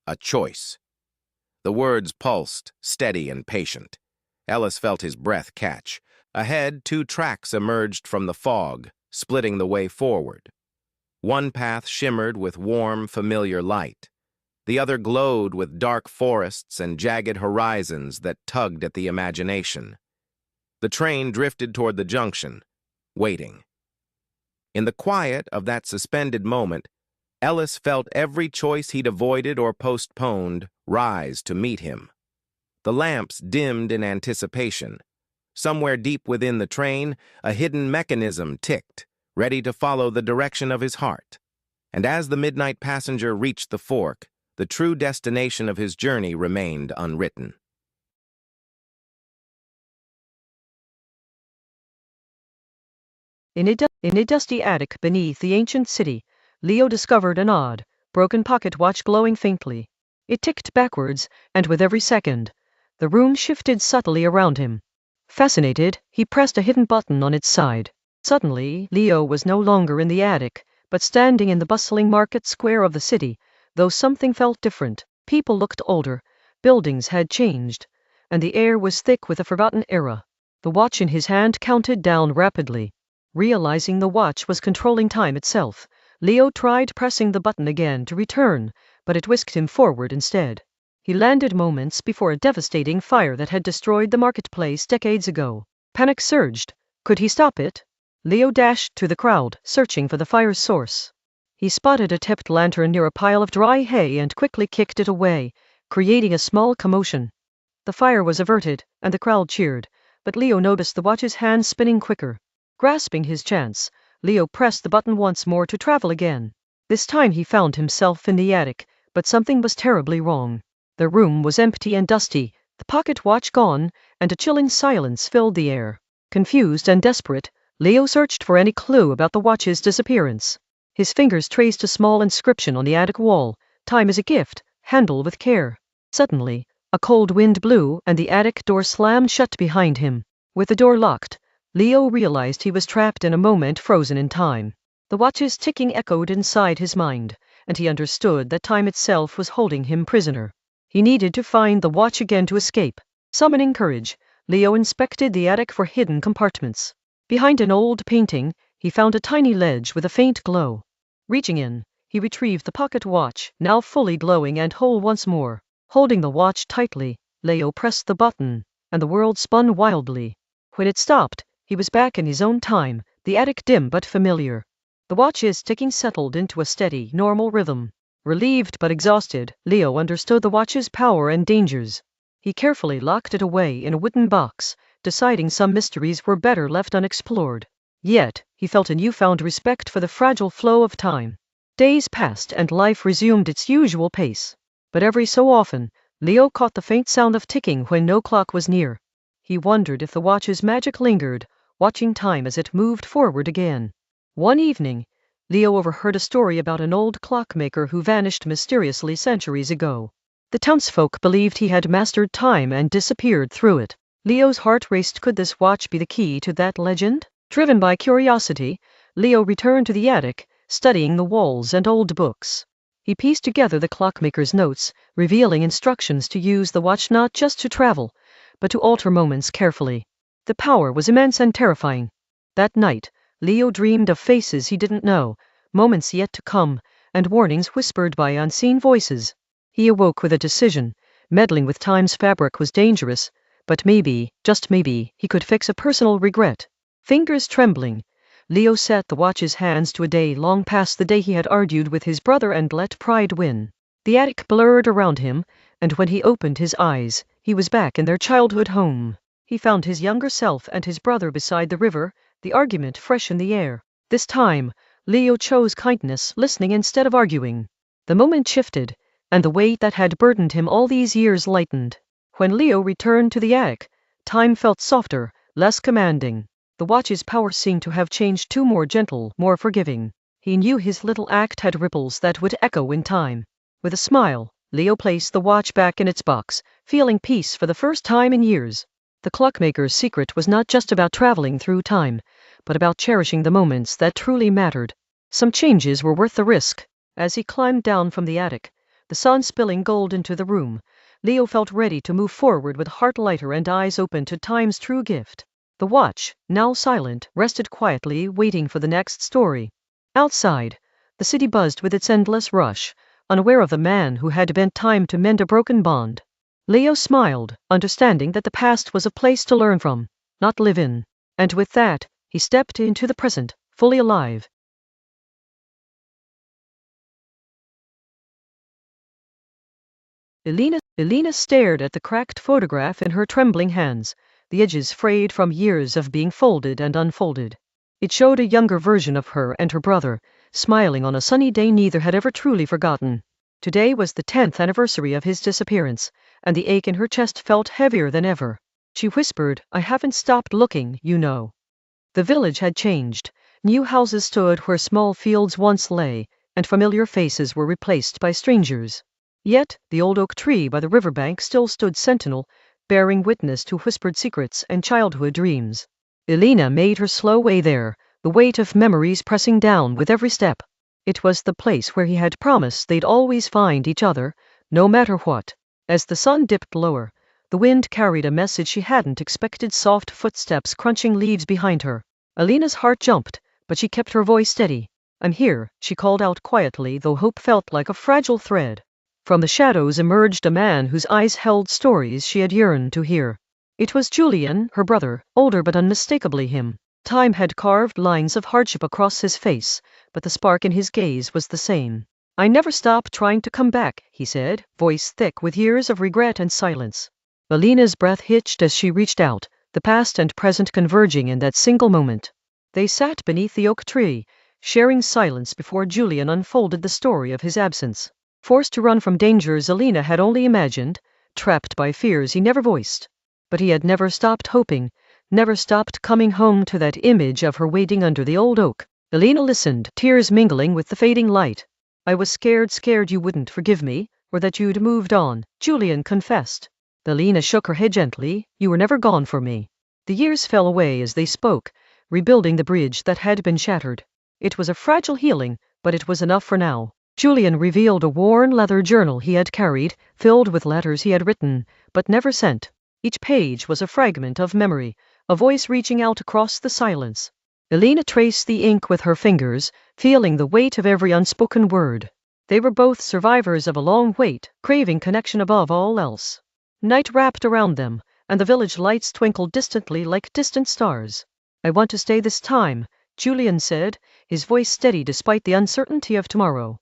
a choice. The words pulsed, steady and patient. Ellis felt his breath catch. Ahead, 2 tracks emerged from the fog, splitting the way forward. One path shimmered with warm, familiar light. The other glowed with dark forests and jagged horizons that tugged at the imagination. The train drifted toward the junction, waiting. In the quiet of that suspended moment, Ellis felt every choice he'd avoided or postponed rise to meet him. The lamps dimmed in anticipation. Somewhere deep within the train, a hidden mechanism ticked, ready to follow the direction of his heart. And as the midnight passenger reached the fork, the true destination of his journey remained unwritten. In a dusty attic beneath the ancient city, Leo discovered an odd, broken pocket watch glowing faintly. It ticked backwards, and with every second, the room shifted subtly around him. Fascinated, he pressed a hidden button on its side. Suddenly, Leo was no longer in the attic, but standing in the bustling market square of the city, though something felt different. People looked older, buildings had changed, and the air was thick with a forgotten era. The watch in his hand counted down rapidly. Realizing the watch was controlling time itself, Leo tried pressing the button again to return, but it whisked him forward instead. He landed moments before a devastating fire that had destroyed the marketplace decades ago. Panic surged. Could he stop it? Leo dashed through the crowd, searching for the fire's source. He spotted a tipped lantern near a pile of dry hay and quickly kicked it away, creating a small commotion. The fire was averted, and the crowd cheered, but Leo noticed the watch's hands spinning quicker. Grasping his chance, Leo pressed the button once more to travel again. This time he found himself in the attic, but something was terribly wrong. The room was empty and dusty, the pocket watch gone, and a chilling silence filled the air. Confused and desperate, Leo searched for any clue about the watch's disappearance. His fingers traced a small inscription on the attic wall: "Time is a gift, handle with care." Suddenly, a cold wind blew and the attic door slammed shut behind him. With the door locked, Leo realized he was trapped in a moment frozen in time. The watch's ticking echoed inside his mind, and he understood that time itself was holding him prisoner. He needed to find the watch again to escape. Summoning courage, Leo inspected the attic for hidden compartments. Behind an old painting, he found a tiny ledge with a faint glow. Reaching in, he retrieved the pocket watch, now fully glowing and whole once more. Holding the watch tightly, Leo pressed the button, and the world spun wildly. When it stopped, He was back in his own time, the attic dim but familiar. The watch's ticking settled into a steady, normal rhythm. Relieved but exhausted, Leo understood the watch's power and dangers. He carefully locked it away in a wooden box, deciding some mysteries were better left unexplored. Yet, he felt a newfound respect for the fragile flow of time. Days passed and life resumed its usual pace. But every so often, Leo caught the faint sound of ticking when no clock was near. He wondered if the watch's magic lingered, watching time as it moved forward again. One evening, Leo overheard a story about an old clockmaker who vanished mysteriously centuries ago. The townsfolk believed he had mastered time and disappeared through it. Leo's heart raced. Could this watch be the key to that legend? Driven by curiosity, Leo returned to the attic, studying the walls and old books. He pieced together the clockmaker's notes, revealing instructions to use the watch not just to travel, but to alter moments carefully. The power was immense and terrifying. That night, Leo dreamed of faces he didn't know, moments yet to come, and warnings whispered by unseen voices. He awoke with a decision. Meddling with time's fabric was dangerous, but maybe, just maybe, he could fix a personal regret. Fingers trembling, Leo set the watch's hands to a day long past the day he had argued with his brother and let pride win. The attic blurred around him, and when he opened his eyes, he was back in their childhood home. He found his younger self and his brother beside the river, the argument fresh in the air. This time, Leo chose kindness, listening instead of arguing. The moment shifted, and the weight that had burdened him all these years lightened. When Leo returned to the attic, time felt softer, less commanding. The watch's power seemed to have changed too, more gentle, more forgiving. He knew his little act had ripples that would echo in time. With a smile, Leo placed the watch back in its box, feeling peace for the first time in years. The clockmaker's secret was not just about traveling through time, but about cherishing the moments that truly mattered. Some changes were worth the risk. As he climbed down from the attic, the sun spilling gold into the room, Leo felt ready to move forward with heart lighter and eyes open to time's true gift. The watch, now silent, rested quietly, waiting for the next story. Outside, the city buzzed with its endless rush, unaware of the man who had bent time to mend a broken bond. Leo smiled, understanding that the past was a place to learn from, not live in. And with that, he stepped into the present, fully alive. Elena stared at the cracked photograph in her trembling hands, the edges frayed from years of being folded and unfolded. It showed a younger version of her and her brother, smiling on a sunny day neither had ever truly forgotten. Today was the 10th anniversary of his disappearance, and the ache in her chest felt heavier than ever. She whispered, "I haven't stopped looking, you know." The village had changed. New houses stood where small fields once lay, and familiar faces were replaced by strangers. Yet, the old oak tree by the riverbank still stood sentinel, bearing witness to whispered secrets and childhood dreams. Elena made her slow way there, the weight of memories pressing down with every step. It was the place where he had promised they'd always find each other, no matter what. As the sun dipped lower, the wind carried a message she hadn't expected, soft footsteps crunching leaves behind her. Elena's heart jumped, but she kept her voice steady. "I'm here," she called out quietly, though hope felt like a fragile thread. From the shadows emerged a man whose eyes held stories she had yearned to hear. It was Julian, her brother, older but unmistakably him. Time had carved lines of hardship across his face, but the spark in his gaze was the same. "I never stopped trying to come back," he said, voice thick with years of regret and silence. Elena's breath hitched as she reached out, the past and present converging in that single moment. They sat beneath the oak tree, sharing silence before Julian unfolded the story of his absence. Forced to run from dangers Elena had only imagined, trapped by fears he never voiced. But he had never stopped hoping, never stopped coming home to that image of her waiting under the old oak. Elena listened, tears mingling with the fading light. "I was scared you wouldn't forgive me, or that you'd moved on," Julian confessed. Elena shook her head gently. "You were never gone for me." The years fell away as they spoke, rebuilding the bridge that had been shattered. It was a fragile healing, but it was enough for now. Julian revealed a worn leather journal he had carried, filled with letters he had written, but never sent. Each page was a fragment of memory, a voice reaching out across the silence. Elena traced the ink with her fingers, feeling the weight of every unspoken word. They were both survivors of a long wait, craving connection above all else. Night wrapped around them, and the village lights twinkled distantly like distant stars. I want to stay this time, Julian said, his voice steady despite the uncertainty of tomorrow.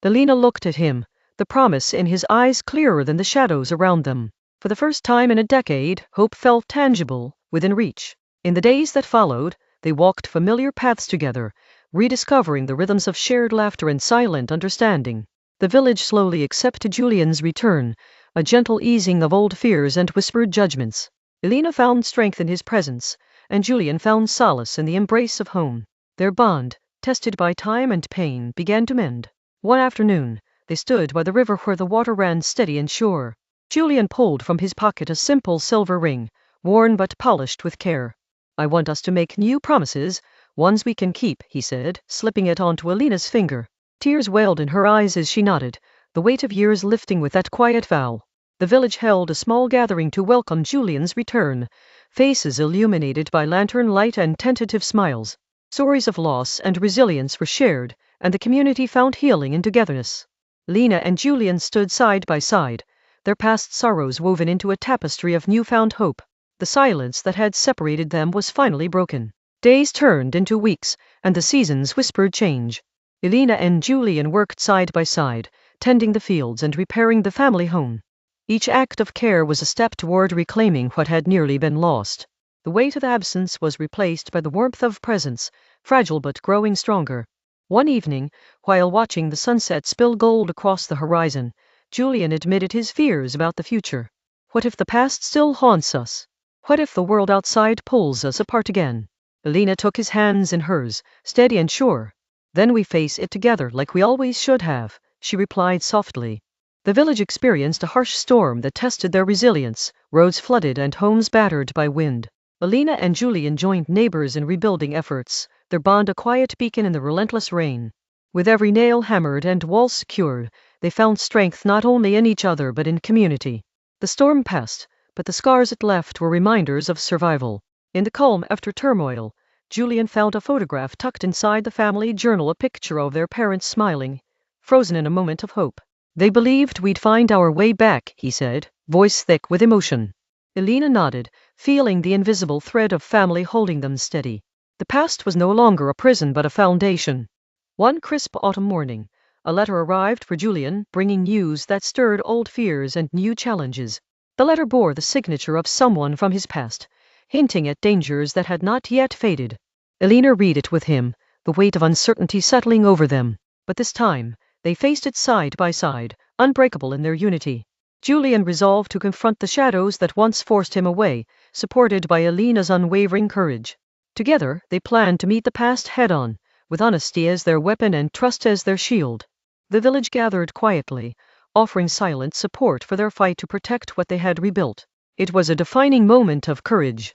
Elena looked at him, the promise in his eyes clearer than the shadows around them. For the first time in a decade, hope felt tangible, within reach. In the days that followed, they walked familiar paths together, rediscovering the rhythms of shared laughter and silent understanding. The village slowly accepted Julian's return, a gentle easing of old fears and whispered judgments. Elena found strength in his presence, and Julian found solace in the embrace of home. Their bond, tested by time and pain, began to mend. One afternoon, they stood by the river where the water ran steady and sure. Julian pulled from his pocket a simple silver ring, worn but polished with care. I want us to make new promises, ones we can keep, he said, slipping it onto Elena's finger. Tears welled in her eyes as she nodded, the weight of years lifting with that quiet vow. The village held a small gathering to welcome Julian's return, faces illuminated by lantern light and tentative smiles. Stories of loss and resilience were shared, and the community found healing in togetherness. Lena and Julian stood side by side, their past sorrows woven into a tapestry of newfound hope. The silence that had separated them was finally broken. Days turned into weeks, and the seasons whispered change. Elena and Julian worked side by side, tending the fields and repairing the family home. Each act of care was a step toward reclaiming what had nearly been lost. The weight of absence was replaced by the warmth of presence, fragile but growing stronger. One evening, while watching the sunset spill gold across the horizon, Julian admitted his fears about the future. What if the past still haunts us? What if the world outside pulls us apart again? Elena took his hands in hers, steady and sure. Then we face it together like we always should have, she replied softly. The village experienced a harsh storm that tested their resilience, roads flooded and homes battered by wind. Elena and Julian joined neighbors in rebuilding efforts, their bond a quiet beacon in the relentless rain. With every nail hammered and wall secured, they found strength not only in each other but in community. The storm passed, but the scars it left were reminders of survival. In the calm after turmoil, Julian found a photograph tucked inside the family journal, a picture of their parents smiling, frozen in a moment of hope. They believed we'd find our way back, he said, voice thick with emotion. Elena nodded, feeling the invisible thread of family holding them steady. The past was no longer a prison but a foundation. One crisp autumn morning, a letter arrived for Julian, bringing news that stirred old fears and new challenges. The letter bore the signature of someone from his past, hinting at dangers that had not yet faded. Elena read it with him, the weight of uncertainty settling over them. But this time, they faced it side by side, unbreakable in their unity. Julian resolved to confront the shadows that once forced him away, supported by Elena's unwavering courage. Together, they planned to meet the past head-on, with honesty as their weapon and trust as their shield. The village gathered quietly, offering silent support for their fight to protect what they had rebuilt. It was a defining moment of courage.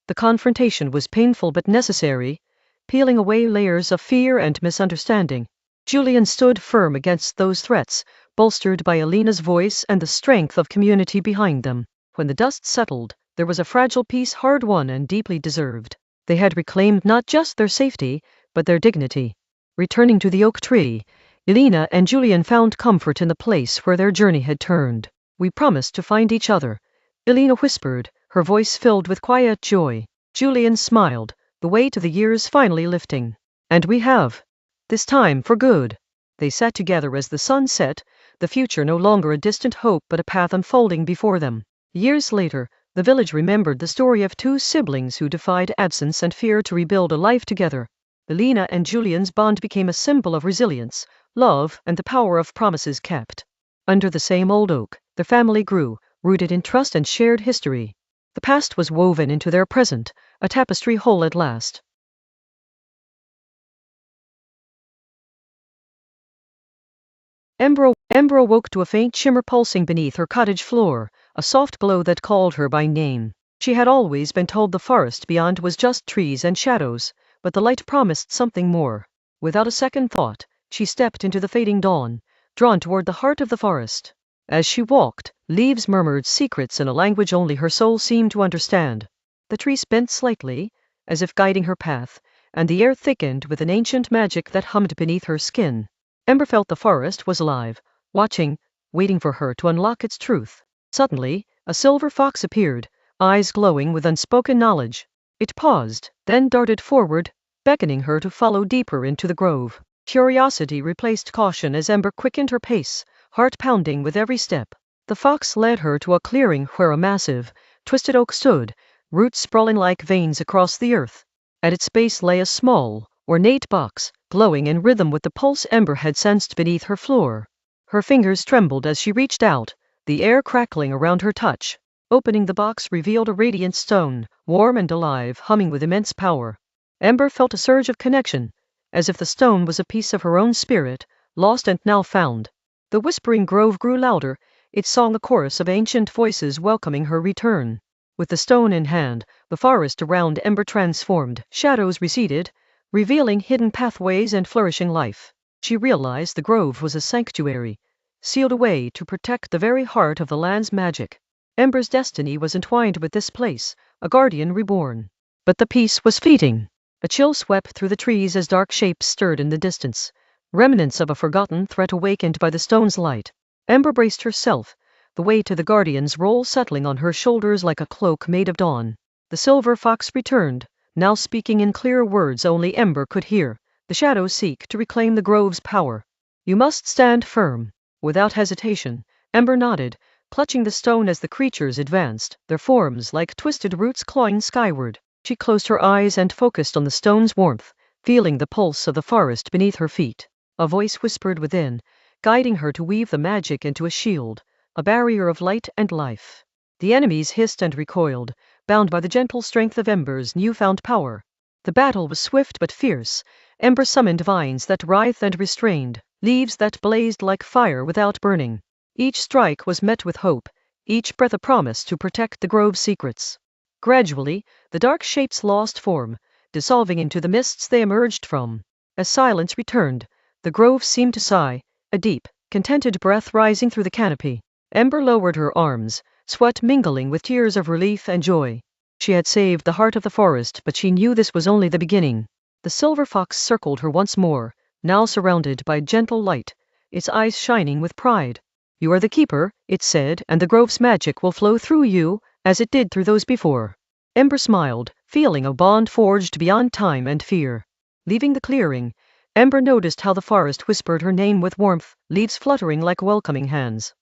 The confrontation was painful but necessary, peeling away layers of fear and misunderstanding. Julian stood firm against those threats, bolstered by Elena's voice and the strength of community behind them. When the dust settled, there was a fragile peace hard-won and deeply deserved. They had reclaimed not just their safety, but their dignity. Returning to the oak tree, Elena and Julian found comfort in the place where their journey had turned. We promised to find each other, Elena whispered, her voice filled with quiet joy. Julian smiled, the weight of the years finally lifting. And we have. This time for good. They sat together as the sun set, the future no longer a distant hope but a path unfolding before them. Years later, the village remembered the story of two siblings who defied absence and fear to rebuild a life together. Elena and Julian's bond became a symbol of resilience, love, and the power of promises kept. Under the same old oak, their family grew, rooted in trust and shared history. The past was woven into their present, a tapestry whole at last. Ember woke to a faint shimmer pulsing beneath her cottage floor, a soft glow that called her by name. She had always been told the forest beyond was just trees and shadows, but the light promised something more. Without a second thought, she stepped into the fading dawn, drawn toward the heart of the forest. As she walked, leaves murmured secrets in a language only her soul seemed to understand. The trees bent slightly, as if guiding her path, and the air thickened with an ancient magic that hummed beneath her skin. Ember felt the forest was alive, watching, waiting for her to unlock its truth. Suddenly, a silver fox appeared, eyes glowing with unspoken knowledge. It paused, then darted forward, beckoning her to follow deeper into the grove. Curiosity replaced caution as Ember quickened her pace, heart pounding with every step. The fox led her to a clearing where a massive, twisted oak stood, roots sprawling like veins across the earth. At its base lay a small, ornate box, glowing in rhythm with the pulse Ember had sensed beneath her floor. Her fingers trembled as she reached out, the air crackling around her touch. Opening the box revealed a radiant stone, warm and alive, humming with immense power. Ember felt a surge of connection, as if the stone was a piece of her own spirit, lost and now found. The whispering grove grew louder, its song a chorus of ancient voices welcoming her return. With the stone in hand, the forest around Ember transformed, shadows receded, revealing hidden pathways and flourishing life. She realized the grove was a sanctuary, sealed away to protect the very heart of the land's magic. Ember's destiny was entwined with this place, a guardian reborn. But the peace was fleeting. A chill swept through the trees as dark shapes stirred in the distance, remnants of a forgotten threat awakened by the stone's light. Ember braced herself, the weight of the guardian's role settling on her shoulders like a cloak made of dawn. The silver fox returned, now speaking in clear words only Ember could hear. The shadows seek to reclaim the grove's power. You must stand firm. Without hesitation, Ember nodded, clutching the stone as the creatures advanced, their forms like twisted roots clawing skyward. She closed her eyes and focused on the stone's warmth, feeling the pulse of the forest beneath her feet. A voice whispered within, guiding her to weave the magic into a shield, a barrier of light and life. The enemies hissed and recoiled, bound by the gentle strength of Ember's newfound power. The battle was swift but fierce. Ember summoned vines that writhed and restrained, leaves that blazed like fire without burning. Each strike was met with hope, each breath a promise to protect the grove's secrets. Gradually, the dark shapes lost form, dissolving into the mists they emerged from. As silence returned, the grove seemed to sigh, a deep, contented breath rising through the canopy. Ember lowered her arms, sweat mingling with tears of relief and joy. She had saved the heart of the forest, but she knew this was only the beginning. The silver fox circled her once more, now surrounded by gentle light, its eyes shining with pride. You are the keeper, it said, and the grove's magic will flow through you, as it did through those before. Ember smiled, feeling a bond forged beyond time and fear. Leaving the clearing, Ember noticed how the forest whispered her name with warmth, leaves fluttering like welcoming hands.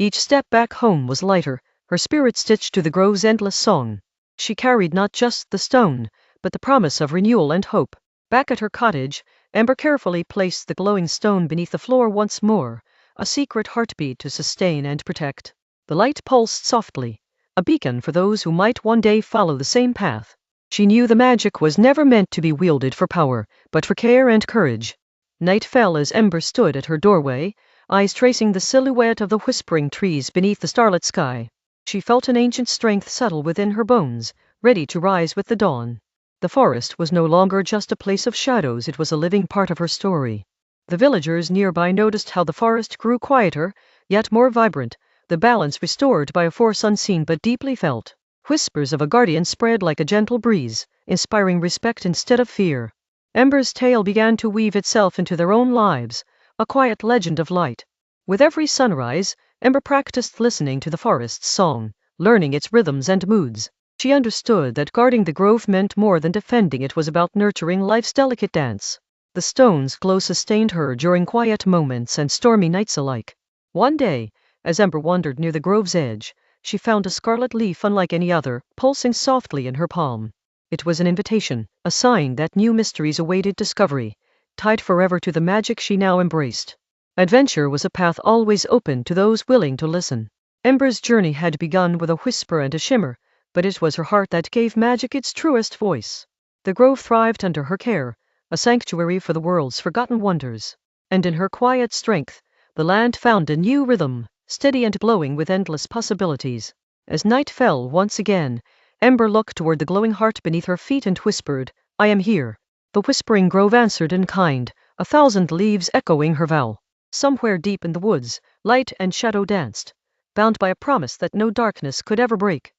Each step back home was lighter, her spirit stitched to the grove's endless song. She carried not just the stone, but the promise of renewal and hope. Back at her cottage, Ember carefully placed the glowing stone beneath the floor once more, a secret heartbeat to sustain and protect. The light pulsed softly, a beacon for those who might one day follow the same path. She knew the magic was never meant to be wielded for power, but for care and courage. Night fell as Ember stood at her doorway, eyes tracing the silhouette of the whispering trees beneath the starlit sky. She felt an ancient strength settle within her bones, ready to rise with the dawn. The forest was no longer just a place of shadows, it was a living part of her story. The villagers nearby noticed how the forest grew quieter, yet more vibrant, the balance restored by a force unseen but deeply felt. Whispers of a guardian spread like a gentle breeze, inspiring respect instead of fear. Ember's tale began to weave itself into their own lives, a quiet legend of light. With every sunrise, Ember practiced listening to the forest's song, learning its rhythms and moods. She understood that guarding the grove meant more than defending it was about nurturing life's delicate dance. The stone's glow sustained her during quiet moments and stormy nights alike. One day, as Ember wandered near the grove's edge, she found a scarlet leaf unlike any other, pulsing softly in her palm. It was an invitation, a sign that new mysteries awaited discovery, tied forever to the magic she now embraced. Adventure was a path always open to those willing to listen. Ember's journey had begun with a whisper and a shimmer, but it was her heart that gave magic its truest voice. The grove thrived under her care, a sanctuary for the world's forgotten wonders. And in her quiet strength, the land found a new rhythm, steady and glowing with endless possibilities. As night fell once again, Ember looked toward the glowing heart beneath her feet and whispered, I am here. The whispering grove answered in kind, a thousand leaves echoing her vow. Somewhere deep in the woods, light and shadow danced, bound by a promise that no darkness could ever break.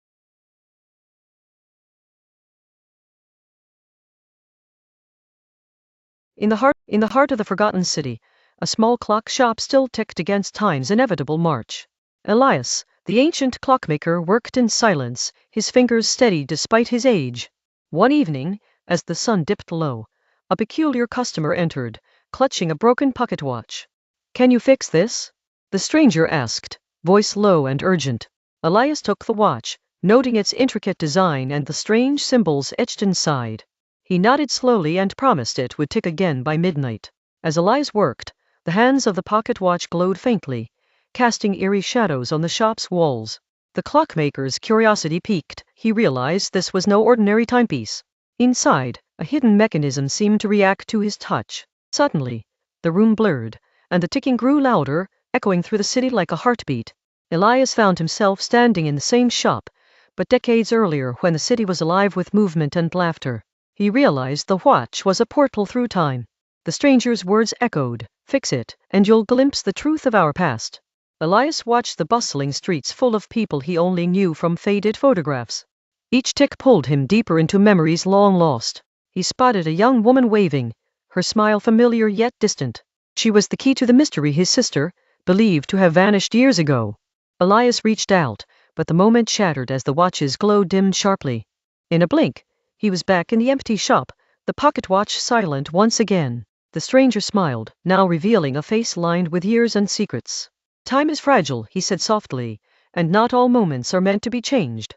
In the heart of the forgotten city, a small clock shop still ticked against time's inevitable march. Elias, the ancient clockmaker, worked in silence, his fingers steady despite his age. One evening, as the sun dipped low, a peculiar customer entered, clutching a broken pocket watch. "Can you fix this?" the stranger asked, voice low and urgent. Elias took the watch, noting its intricate design and the strange symbols etched inside. He nodded slowly and promised it would tick again by midnight. As Elias worked, the hands of the pocket watch glowed faintly, casting eerie shadows on the shop's walls. The clockmaker's curiosity piqued. He realized this was no ordinary timepiece. Inside, a hidden mechanism seemed to react to his touch. Suddenly, the room blurred, and the ticking grew louder, echoing through the city like a heartbeat. Elias found himself standing in the same shop, but decades earlier when the city was alive with movement and laughter. He realized the watch was a portal through time. The stranger's words echoed, "Fix it, and you'll glimpse the truth of our past." Elias watched the bustling streets full of people he only knew from faded photographs. Each tick pulled him deeper into memories long lost. He spotted a young woman waving, her smile familiar yet distant. She was the key to the mystery his sister, believed to have vanished years ago. Elias reached out, but the moment shattered as the watch's glow dimmed sharply. In a blink, he was back in the empty shop, the pocket watch silent once again. The stranger smiled, now revealing a face lined with years and secrets. "Time is fragile," he said softly, "and not all moments are meant to be changed."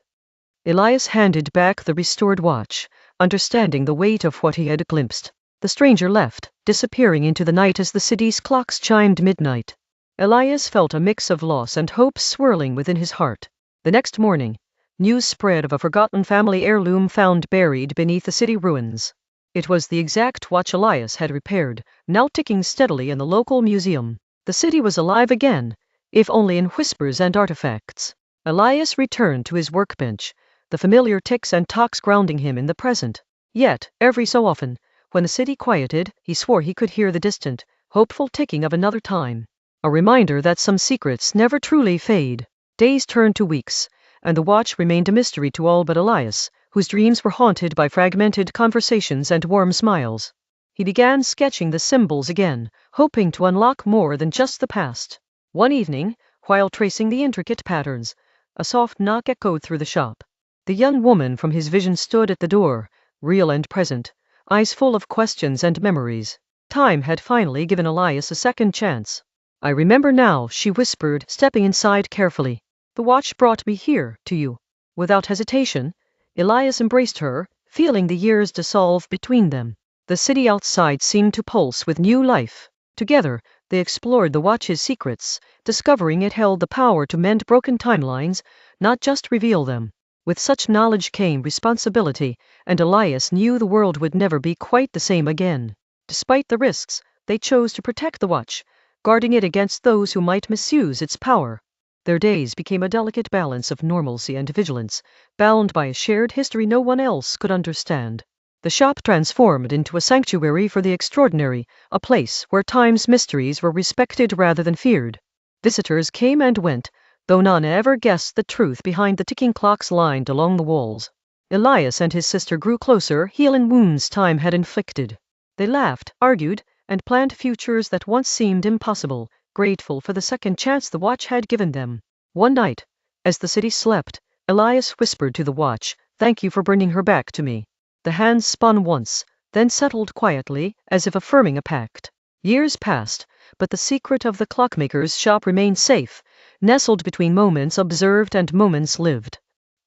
Elias handed back the restored watch, understanding the weight of what he had glimpsed. The stranger left, disappearing into the night as the city's clocks chimed midnight. Elias felt a mix of loss and hope swirling within his heart. The next morning, news spread of a forgotten family heirloom found buried beneath the city ruins. It was the exact watch Elias had repaired, now ticking steadily in the local museum. The city was alive again, if only in whispers and artifacts. Elias returned to his workbench, the familiar ticks and tocks grounding him in the present. Yet, every so often, when the city quieted, he swore he could hear the distant, hopeful ticking of another time. A reminder that some secrets never truly fade. Days turned to weeks, and the watch remained a mystery to all but Elias, whose dreams were haunted by fragmented conversations and warm smiles. He began sketching the symbols again, hoping to unlock more than just the past. One evening, while tracing the intricate patterns, a soft knock echoed through the shop. The young woman from his vision stood at the door, real and present, eyes full of questions and memories. Time had finally given Elias a second chance. "I remember now," she whispered, stepping inside carefully. "The watch brought me here, to you." Without hesitation, Elias embraced her, feeling the years dissolve between them. The city outside seemed to pulse with new life. Together, they explored the watch's secrets, discovering it held the power to mend broken timelines, not just reveal them. With such knowledge came responsibility, and Elias knew the world would never be quite the same again. Despite the risks, they chose to protect the watch, guarding it against those who might misuse its power. Their days became a delicate balance of normalcy and vigilance, bound by a shared history no one else could understand. The shop transformed into a sanctuary for the extraordinary, a place where time's mysteries were respected rather than feared. Visitors came and went, though none ever guessed the truth behind the ticking clocks lined along the walls. Elias and his sister grew closer, healing wounds time had inflicted. They laughed, argued, and planned futures that once seemed impossible, grateful for the second chance the watch had given them. One night, as the city slept, Elias whispered to the watch, "Thank you for bringing her back to me." The hands spun once, then settled quietly, as if affirming a pact. Years passed, but the secret of the clockmaker's shop remained safe, nestled between moments observed and moments lived.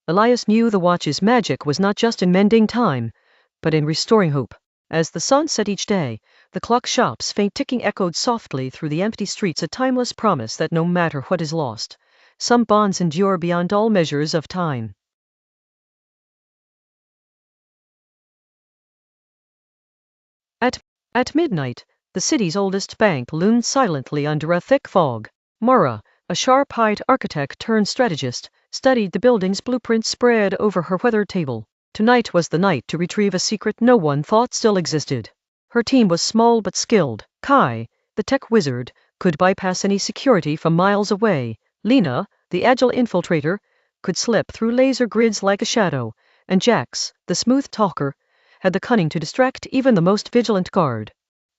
Elias knew the watch's magic was not just in mending time, but in restoring hope. As the sun set each day, the clock shop's faint ticking echoed softly through the empty streets, a timeless promise that no matter what is lost, some bonds endure beyond all measures of time. At midnight, the city's oldest bank loomed silently under a thick fog. Mara, a sharp-eyed architect turned strategist, studied the building's blueprints spread over her weathered table. Tonight was the night to retrieve a secret no one thought still existed. Her team was small but skilled. Kai, the tech wizard, could bypass any security from miles away. Lena, the agile infiltrator, could slip through laser grids like a shadow. And Jax, the smooth talker, had the cunning to distract even the most vigilant guard.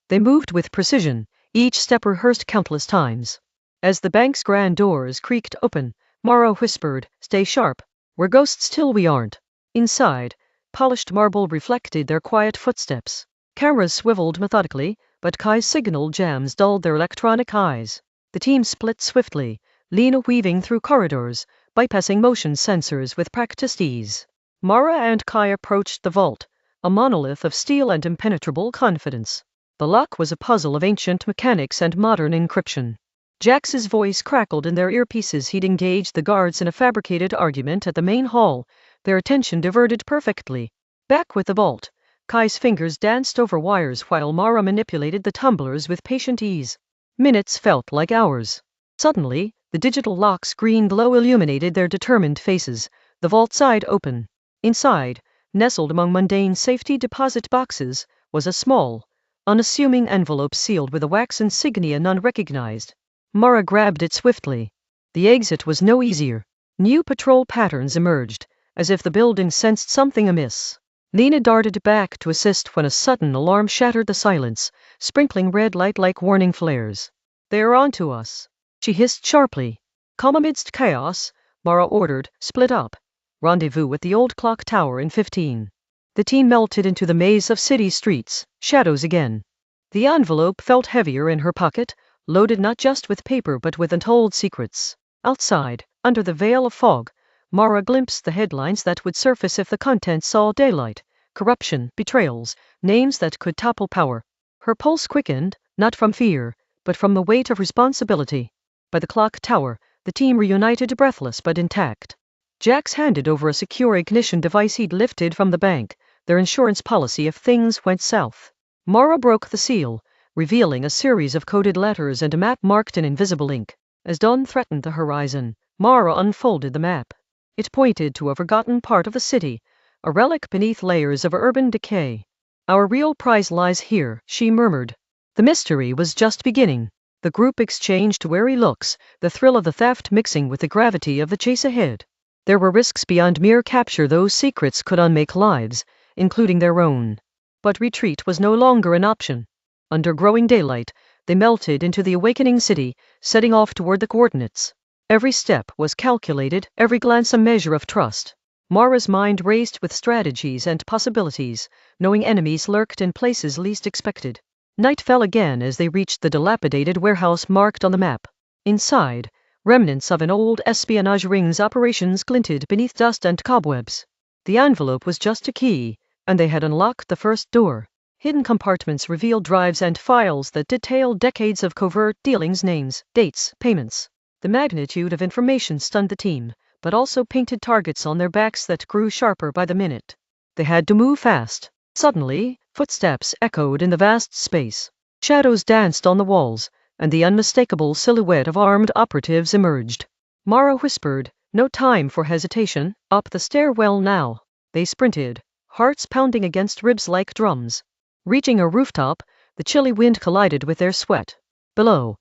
They moved with precision, each step rehearsed countless times. As the bank's grand doors creaked open, Mara whispered, "Stay sharp. We're ghosts till we aren't." Inside, Polished marble reflected their quiet footsteps. Cameras swiveled methodically, but Kai's signal jams dulled their electronic eyes. The team split swiftly, Lena weaving through corridors, bypassing motion sensors with practiced ease. Mara and Kai approached the vault, a monolith of steel and impenetrable confidence. The lock was a puzzle of ancient mechanics and modern encryption. Jax's voice crackled in their earpieces. He'd engaged the guards in a fabricated argument at the main hall, their attention diverted perfectly. Back with the vault, Kai's fingers danced over wires while Mara manipulated the tumblers with patient ease. Minutes felt like hours. Suddenly, the digital lock's green glow illuminated their determined faces, the vault side open. Inside, nestled among mundane safety deposit boxes, was a small, unassuming envelope sealed with a wax insignia none recognized. Mara grabbed it swiftly. The exit was no easier. New patrol patterns emerged, as if the building sensed something amiss. Lena darted back to assist when a sudden alarm shattered the silence, sprinkling red light like warning flares. "They are onto us," she hissed sharply. "Come amidst chaos," Mara ordered, "split up. Rendezvous at the old clock tower in 15. The team melted into the maze of city streets, shadows again. The envelope felt heavier in her pocket, loaded not just with paper but with untold secrets. Outside, under the veil of fog, Mara glimpsed the headlines that would surface if the contents saw daylight: corruption, betrayals, names that could topple power. Her pulse quickened, not from fear, but from the weight of responsibility. By the clock tower, the team reunited, breathless but intact. Jax handed over a secure ignition device he'd lifted from the bank, their insurance policy if things went south. Mara broke the seal, revealing a series of coded letters and a map marked in invisible ink. As dawn threatened the horizon, Mara unfolded the map. It pointed to a forgotten part of the city, a relic beneath layers of urban decay. "Our real prize lies here," she murmured. The mystery was just beginning. The group exchanged wary looks, the thrill of the theft mixing with the gravity of the chase ahead. There were risks beyond mere capture. Those secrets could unmake lives, including their own. But retreat was no longer an option. Under growing daylight, they melted into the awakening city, setting off toward the coordinates. Every step was calculated, every glance a measure of trust. Mara's mind raced with strategies and possibilities, knowing enemies lurked in places least expected. Night fell again as they reached the dilapidated warehouse marked on the map. Inside, remnants of an old espionage ring's operations glinted beneath dust and cobwebs. The envelope was just a key, and they had unlocked the first door. Hidden compartments revealed drives and files that detailed decades of covert dealings, names, dates, payments. The magnitude of information stunned the team, but also painted targets on their backs that grew sharper by the minute. They had to move fast. Suddenly, footsteps echoed in the vast space. Shadows danced on the walls, and the unmistakable silhouette of armed operatives emerged. Mara whispered, "No time for hesitation, up the stairwell now." They sprinted, hearts pounding against ribs like drums. Reaching a rooftop, the chilly wind collided with their sweat. Below,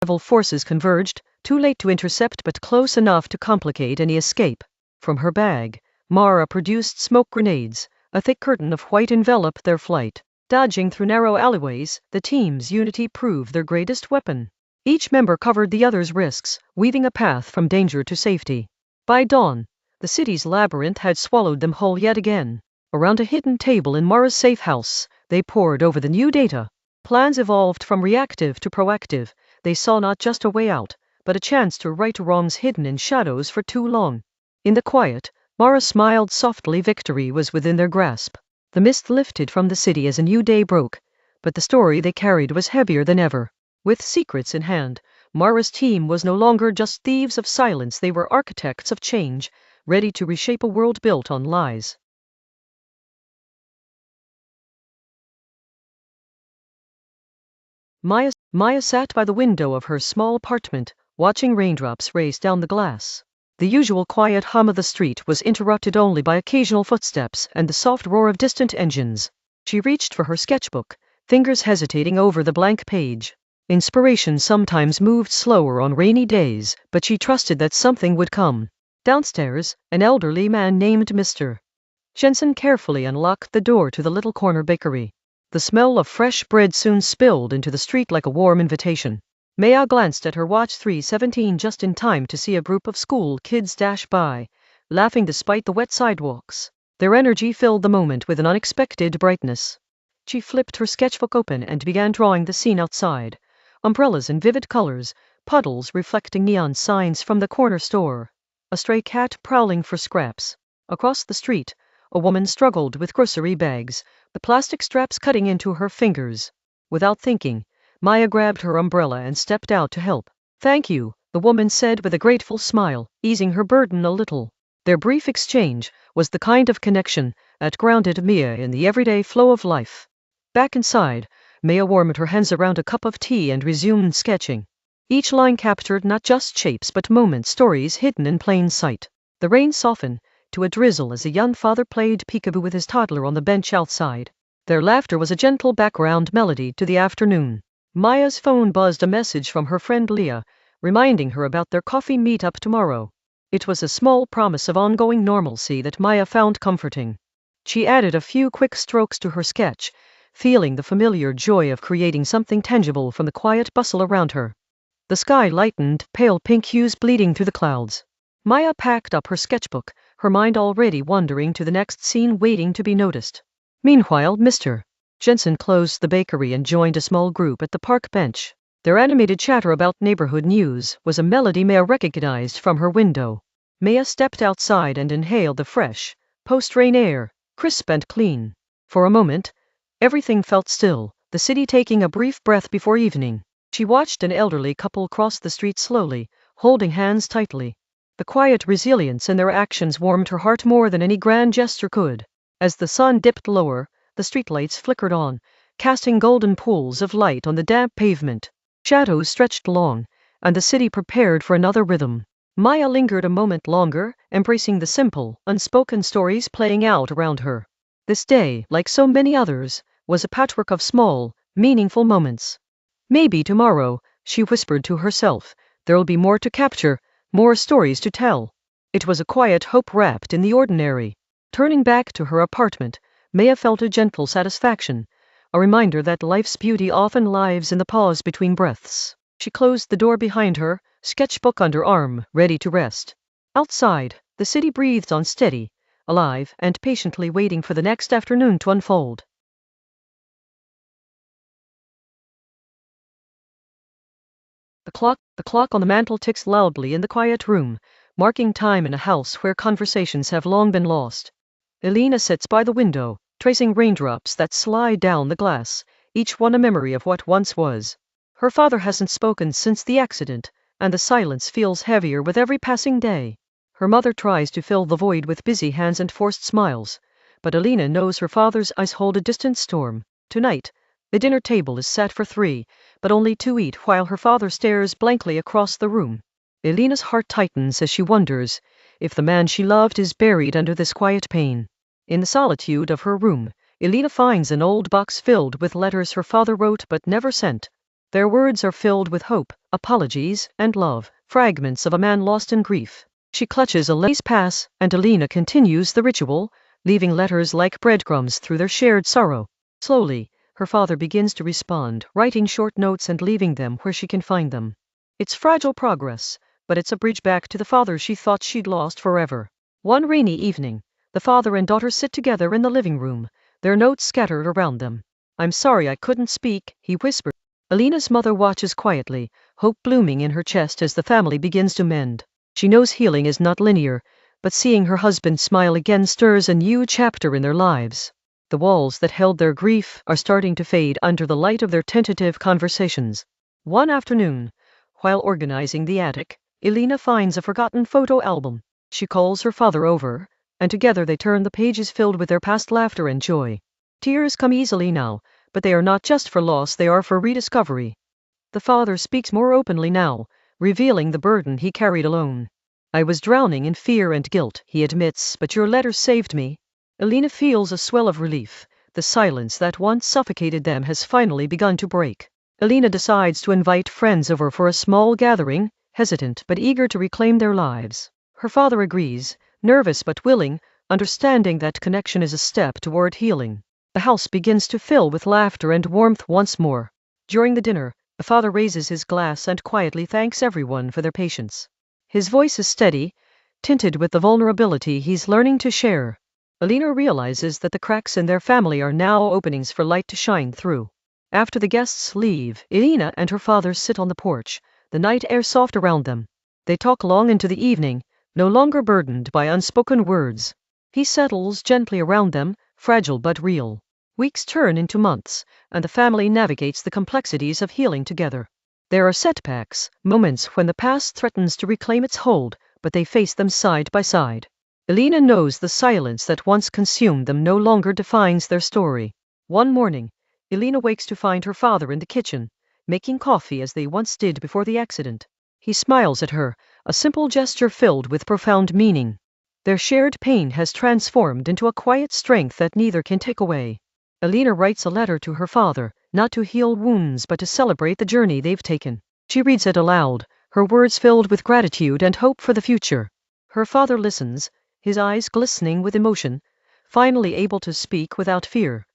rival forces converged, too late to intercept but close enough to complicate any escape. From her bag, Mara produced smoke grenades. A thick curtain of white enveloped their flight. Dodging through narrow alleyways, the team's unity proved their greatest weapon. Each member covered the other's risks, weaving a path from danger to safety. By dawn, the city's labyrinth had swallowed them whole yet again. Around a hidden table in Mara's safe house, they pored over the new data. Plans evolved from reactive to proactive. They saw not just a way out, but a chance to right wrongs hidden in shadows for too long. In the quiet, Mara smiled softly. Victory was within their grasp. The mist lifted from the city as a new day broke, but the story they carried was heavier than ever. With secrets in hand, Mara's team was no longer just thieves of silence. They were architects of change, ready to reshape a world built on lies. Maya sat by the window of her small apartment, watching raindrops race down the glass. The usual quiet hum of the street was interrupted only by occasional footsteps and the soft roar of distant engines. She reached for her sketchbook, fingers hesitating over the blank page. Inspiration sometimes moved slower on rainy days, but she trusted that something would come. Downstairs, an elderly man named Mr. Jensen carefully unlocked the door to the little corner bakery. The smell of fresh bread soon spilled into the street like a warm invitation. Maya glanced at her watch, 3:17, just in time to see a group of school kids dash by, laughing despite the wet sidewalks. Their energy filled the moment with an unexpected brightness. She flipped her sketchbook open and began drawing the scene outside. Umbrellas in vivid colors, puddles reflecting neon signs from the corner store, a stray cat prowling for scraps. Across the street, a woman struggled with grocery bags, the plastic straps cutting into her fingers. Without thinking, Maya grabbed her umbrella and stepped out to help. "Thank you," the woman said with a grateful smile, easing her burden a little. Their brief exchange was the kind of connection that grounded Mia in the everyday flow of life. Back inside, Maya warmed her hands around a cup of tea and resumed sketching. Each line captured not just shapes but moments, stories hidden in plain sight. The rain softened to a drizzle as a young father played peekaboo with his toddler on the bench outside. Their laughter was a gentle background melody to the afternoon. Maya's phone buzzed, a message from her friend Leah, reminding her about their coffee meetup tomorrow. It was a small promise of ongoing normalcy that Maya found comforting. She added a few quick strokes to her sketch, feeling the familiar joy of creating something tangible from the quiet bustle around her. The sky lightened, pale pink hues bleeding through the clouds. Maya packed up her sketchbook, her mind already wandering to the next scene, waiting to be noticed. Meanwhile, Mr. Jensen closed the bakery and joined a small group at the park bench. Their animated chatter about neighborhood news was a melody Maya recognized from her window. Maya stepped outside and inhaled the fresh, post-rain air, crisp and clean. For a moment, everything felt still, the city taking a brief breath before evening. She watched an elderly couple cross the street slowly, holding hands tightly. The quiet resilience in their actions warmed her heart more than any grand gesture could. As the sun dipped lower, the streetlights flickered on, casting golden pools of light on the damp pavement. Shadows stretched long, and the city prepared for another rhythm. Maya lingered a moment longer, embracing the simple, unspoken stories playing out around her. This day, like so many others, was a patchwork of small, meaningful moments. Maybe tomorrow, she whispered to herself, there'll be more to capture, more stories to tell. It was a quiet hope wrapped in the ordinary. Turning back to her apartment, Maya felt a gentle satisfaction, a reminder that life's beauty often lies in the pause between breaths. She closed the door behind her, sketchbook under arm, ready to rest. Outside, the city breathed on, steady, alive, and patiently waiting for the next afternoon to unfold. The clock on the mantel ticks loudly in the quiet room, marking time in a house where conversations have long been lost. Elena sits by the window, tracing raindrops that slide down the glass, each one a memory of what once was. Her father hasn't spoken since the accident, and the silence feels heavier with every passing day. Her mother tries to fill the void with busy hands and forced smiles, but Elena knows her father's eyes hold a distant storm. Tonight, the dinner table is set for 3, but only 2 eat while her father stares blankly across the room. Elena's heart tightens as she wonders if the man she loved is buried under this quiet pain. In the solitude of her room, Elena finds an old box filled with letters her father wrote but never sent. Their words are filled with hope, apologies, and love, fragments of a man lost in grief. She clutches a lace pass, and Elena continues the ritual, leaving letters like breadcrumbs through their shared sorrow. Slowly, her father begins to respond, writing short notes and leaving them where she can find them. It's fragile progress, but it's a bridge back to the father she thought she'd lost forever. One rainy evening, the father and daughter sit together in the living room, their notes scattered around them. "I'm sorry I couldn't speak," he whispered. Elena's mother watches quietly, hope blooming in her chest as the family begins to mend. She knows healing is not linear, but seeing her husband smile again stirs a new chapter in their lives. The walls that held their grief are starting to fade under the light of their tentative conversations. One afternoon, while organizing the attic, Elena finds a forgotten photo album. She calls her father over, and together they turn the pages filled with their past laughter and joy. Tears come easily now, but they are not just for loss, they are for rediscovery. The father speaks more openly now, revealing the burden he carried alone. "I was drowning in fear and guilt," he admits, "but your letter saved me." Elena feels a swell of relief. The silence that once suffocated them has finally begun to break. Elena decides to invite friends over for a small gathering, hesitant but eager to reclaim their lives. Her father agrees, nervous but willing, understanding that connection is a step toward healing. The house begins to fill with laughter and warmth once more. During the dinner, the father raises his glass and quietly thanks everyone for their patience. His voice is steady, tinted with the vulnerability he's learning to share. Alina realizes that the cracks in their family are now openings for light to shine through. After the guests leave, Alina and her father sit on the porch, the night air soft around them. They talk long into the evening, no longer burdened by unspoken words. He settles gently around them, fragile but real. Weeks turn into months, and the family navigates the complexities of healing together. There are setbacks, moments when the past threatens to reclaim its hold, but they face them side by side. Alina knows the silence that once consumed them no longer defines their story. One morning, Alina wakes to find her father in the kitchen, making coffee as they once did before the accident. He smiles at her, a simple gesture filled with profound meaning. Their shared pain has transformed into a quiet strength that neither can take away. Alina writes a letter to her father, not to heal wounds but to celebrate the journey they've taken. She reads it aloud, her words filled with gratitude and hope for the future. Her father listens, his eyes glistening with emotion, finally able to speak without fear.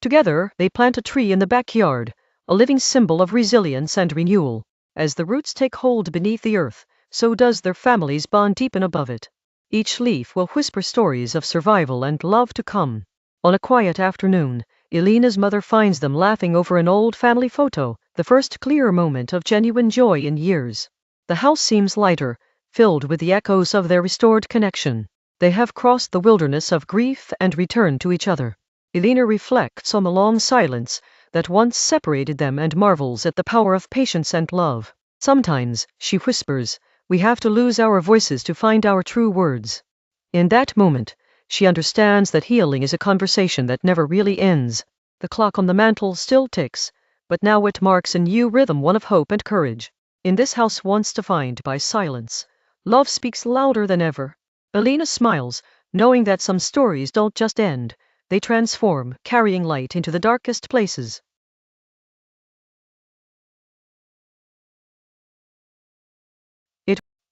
Together, they plant a tree in the backyard, a living symbol of resilience and renewal. As the roots take hold beneath the earth, so does their family's bond deepen above it. Each leaf will whisper stories of survival and love to come. On a quiet afternoon, Alina's mother finds them laughing over an old family photo, the first clear moment of genuine joy in years. The house seems lighter, filled with the echoes of their restored connection. They have crossed the wilderness of grief and returned to each other. Alina reflects on the long silence that once separated them and marvels at the power of patience and love. Sometimes, she whispers, we have to lose our voices to find our true words. In that moment, she understands that healing is a conversation that never really ends. The clock on the mantel still ticks, but now it marks a new rhythm, one of hope and courage. In this house once defined by silence, love speaks louder than ever. Alina smiles, knowing that some stories don't just end, they transform, carrying light into the darkest places.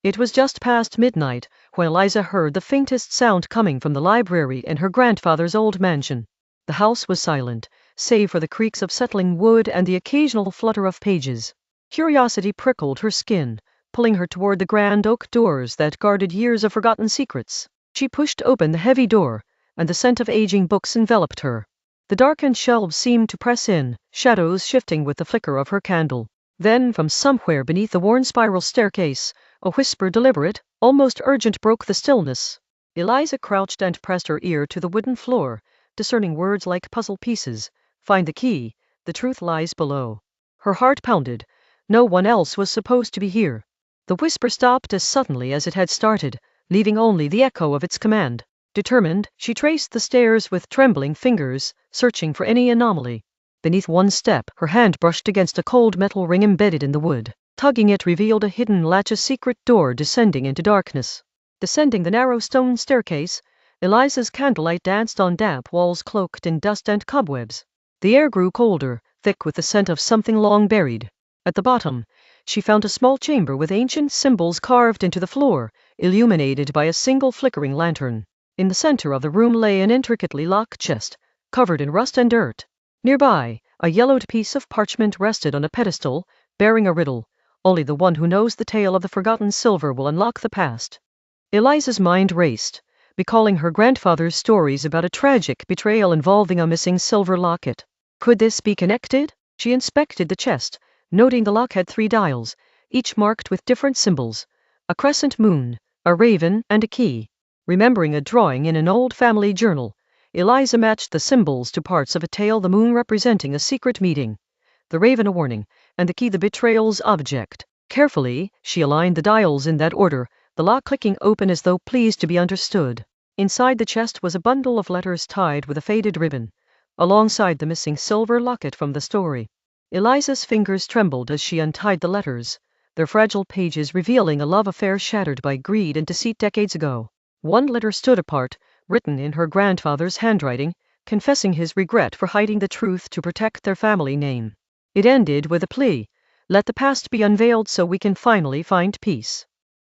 It was just past midnight when Eliza heard the faintest sound coming from the library in her grandfather's old mansion. The house was silent, save for the creaks of settling wood and the occasional flutter of pages. Curiosity prickled her skin, pulling her toward the grand oak doors that guarded years of forgotten secrets. She pushed open the heavy door, and the scent of aging books enveloped her. The darkened shelves seemed to press in, shadows shifting with the flicker of her candle. Then, from somewhere beneath the worn spiral staircase, a whisper deliberate, almost urgent, broke the stillness. Eliza crouched and pressed her ear to the wooden floor, discerning words like puzzle pieces. Find the key, the truth lies below. Her heart pounded. No one else was supposed to be here. The whisper stopped as suddenly as it had started, leaving only the echo of its command. Determined, she traced the stairs with trembling fingers, searching for any anomaly. Beneath one step, her hand brushed against a cold metal ring embedded in the wood. Tugging it revealed a hidden latch, a secret door descending into darkness. Descending the narrow stone staircase, Eliza's candlelight danced on damp walls cloaked in dust and cobwebs. The air grew colder, thick with the scent of something long buried. At the bottom, she found a small chamber with ancient symbols carved into the floor, illuminated by a single flickering lantern. In the center of the room lay an intricately locked chest, covered in rust and dirt. Nearby, a yellowed piece of parchment rested on a pedestal, bearing a riddle. Only the one who knows the tale of the forgotten silver will unlock the past. Eliza's mind raced, recalling her grandfather's stories about a tragic betrayal involving a missing silver locket. Could this be connected? She inspected the chest, noting the lock had 3 dials, each marked with different symbols: a crescent moon, a raven, and a key. Remembering a drawing in an old family journal, Eliza matched the symbols to parts of a tale, the moon representing a secret meeting, the raven a warning, and the key the betrayal's object. Carefully, she aligned the dials in that order, the lock clicking open as though pleased to be understood. Inside the chest was a bundle of letters tied with a faded ribbon, alongside the missing silver locket from the story. Eliza's fingers trembled as she untied the letters, their fragile pages revealing a love affair shattered by greed and deceit decades ago. One letter stood apart, written in her grandfather's handwriting, confessing his regret for hiding the truth to protect their family name. It ended with a plea: let the past be unveiled so we can finally find peace.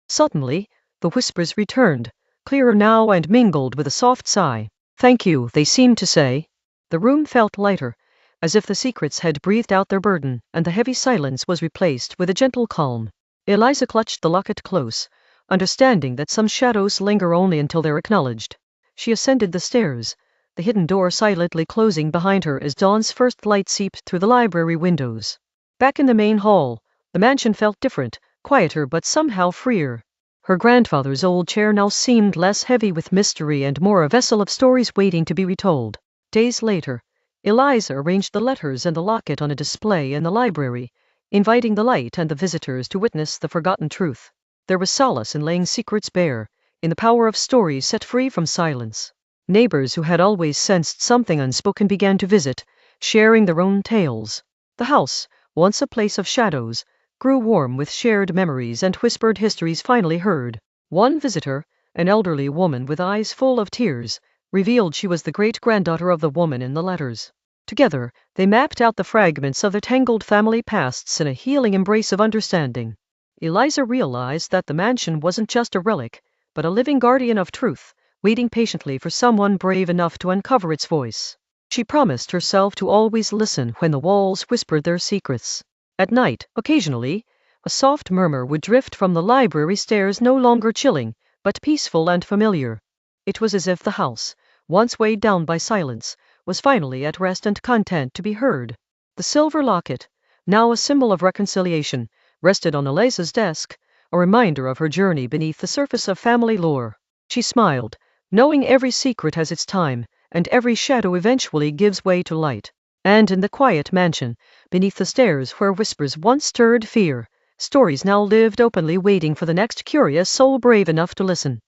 Suddenly, the whispers returned, clearer now and mingled with a soft sigh. Thank you, they seemed to say. The room felt lighter, as if the secrets had breathed out their burden, and the heavy silence was replaced with a gentle calm. Eliza clutched the locket close, understanding that some shadows linger only until they're acknowledged. She ascended the stairs, the hidden door silently closing behind her as dawn's first light seeped through the library windows. Back in the main hall, the mansion felt different, quieter but somehow freer. Her grandfather's old chair now seemed less heavy with mystery and more a vessel of stories waiting to be retold. Days later, Eliza arranged the letters and the locket on a display in the library, inviting the light and the visitors to witness the forgotten truth. There was solace in laying secrets bare, in the power of stories set free from silence. Neighbors who had always sensed something unspoken began to visit, sharing their own tales. The house, once a place of shadows, grew warm with shared memories and whispered histories finally heard. One visitor, an elderly woman with eyes full of tears, revealed she was the great-granddaughter of the woman in the letters. Together, they mapped out the fragments of their tangled family pasts in a healing embrace of understanding. Eliza realized that the mansion wasn't just a relic, but a living guardian of truth, waiting patiently for someone brave enough to uncover its voice. She promised herself to always listen when the walls whispered their secrets. At night, occasionally, a soft murmur would drift from the library stairs, no longer chilling, but peaceful and familiar. It was as if the house, once weighed down by silence, was finally at rest and content to be heard. The silver locket, now a symbol of reconciliation, rested on Eliza's desk, a reminder of her journey beneath the surface of family lore. She smiled, knowing every secret has its time, and every shadow eventually gives way to light. And in the quiet mansion, beneath the stairs where whispers once stirred fear, stories now lived openly, waiting for the next curious soul brave enough to listen.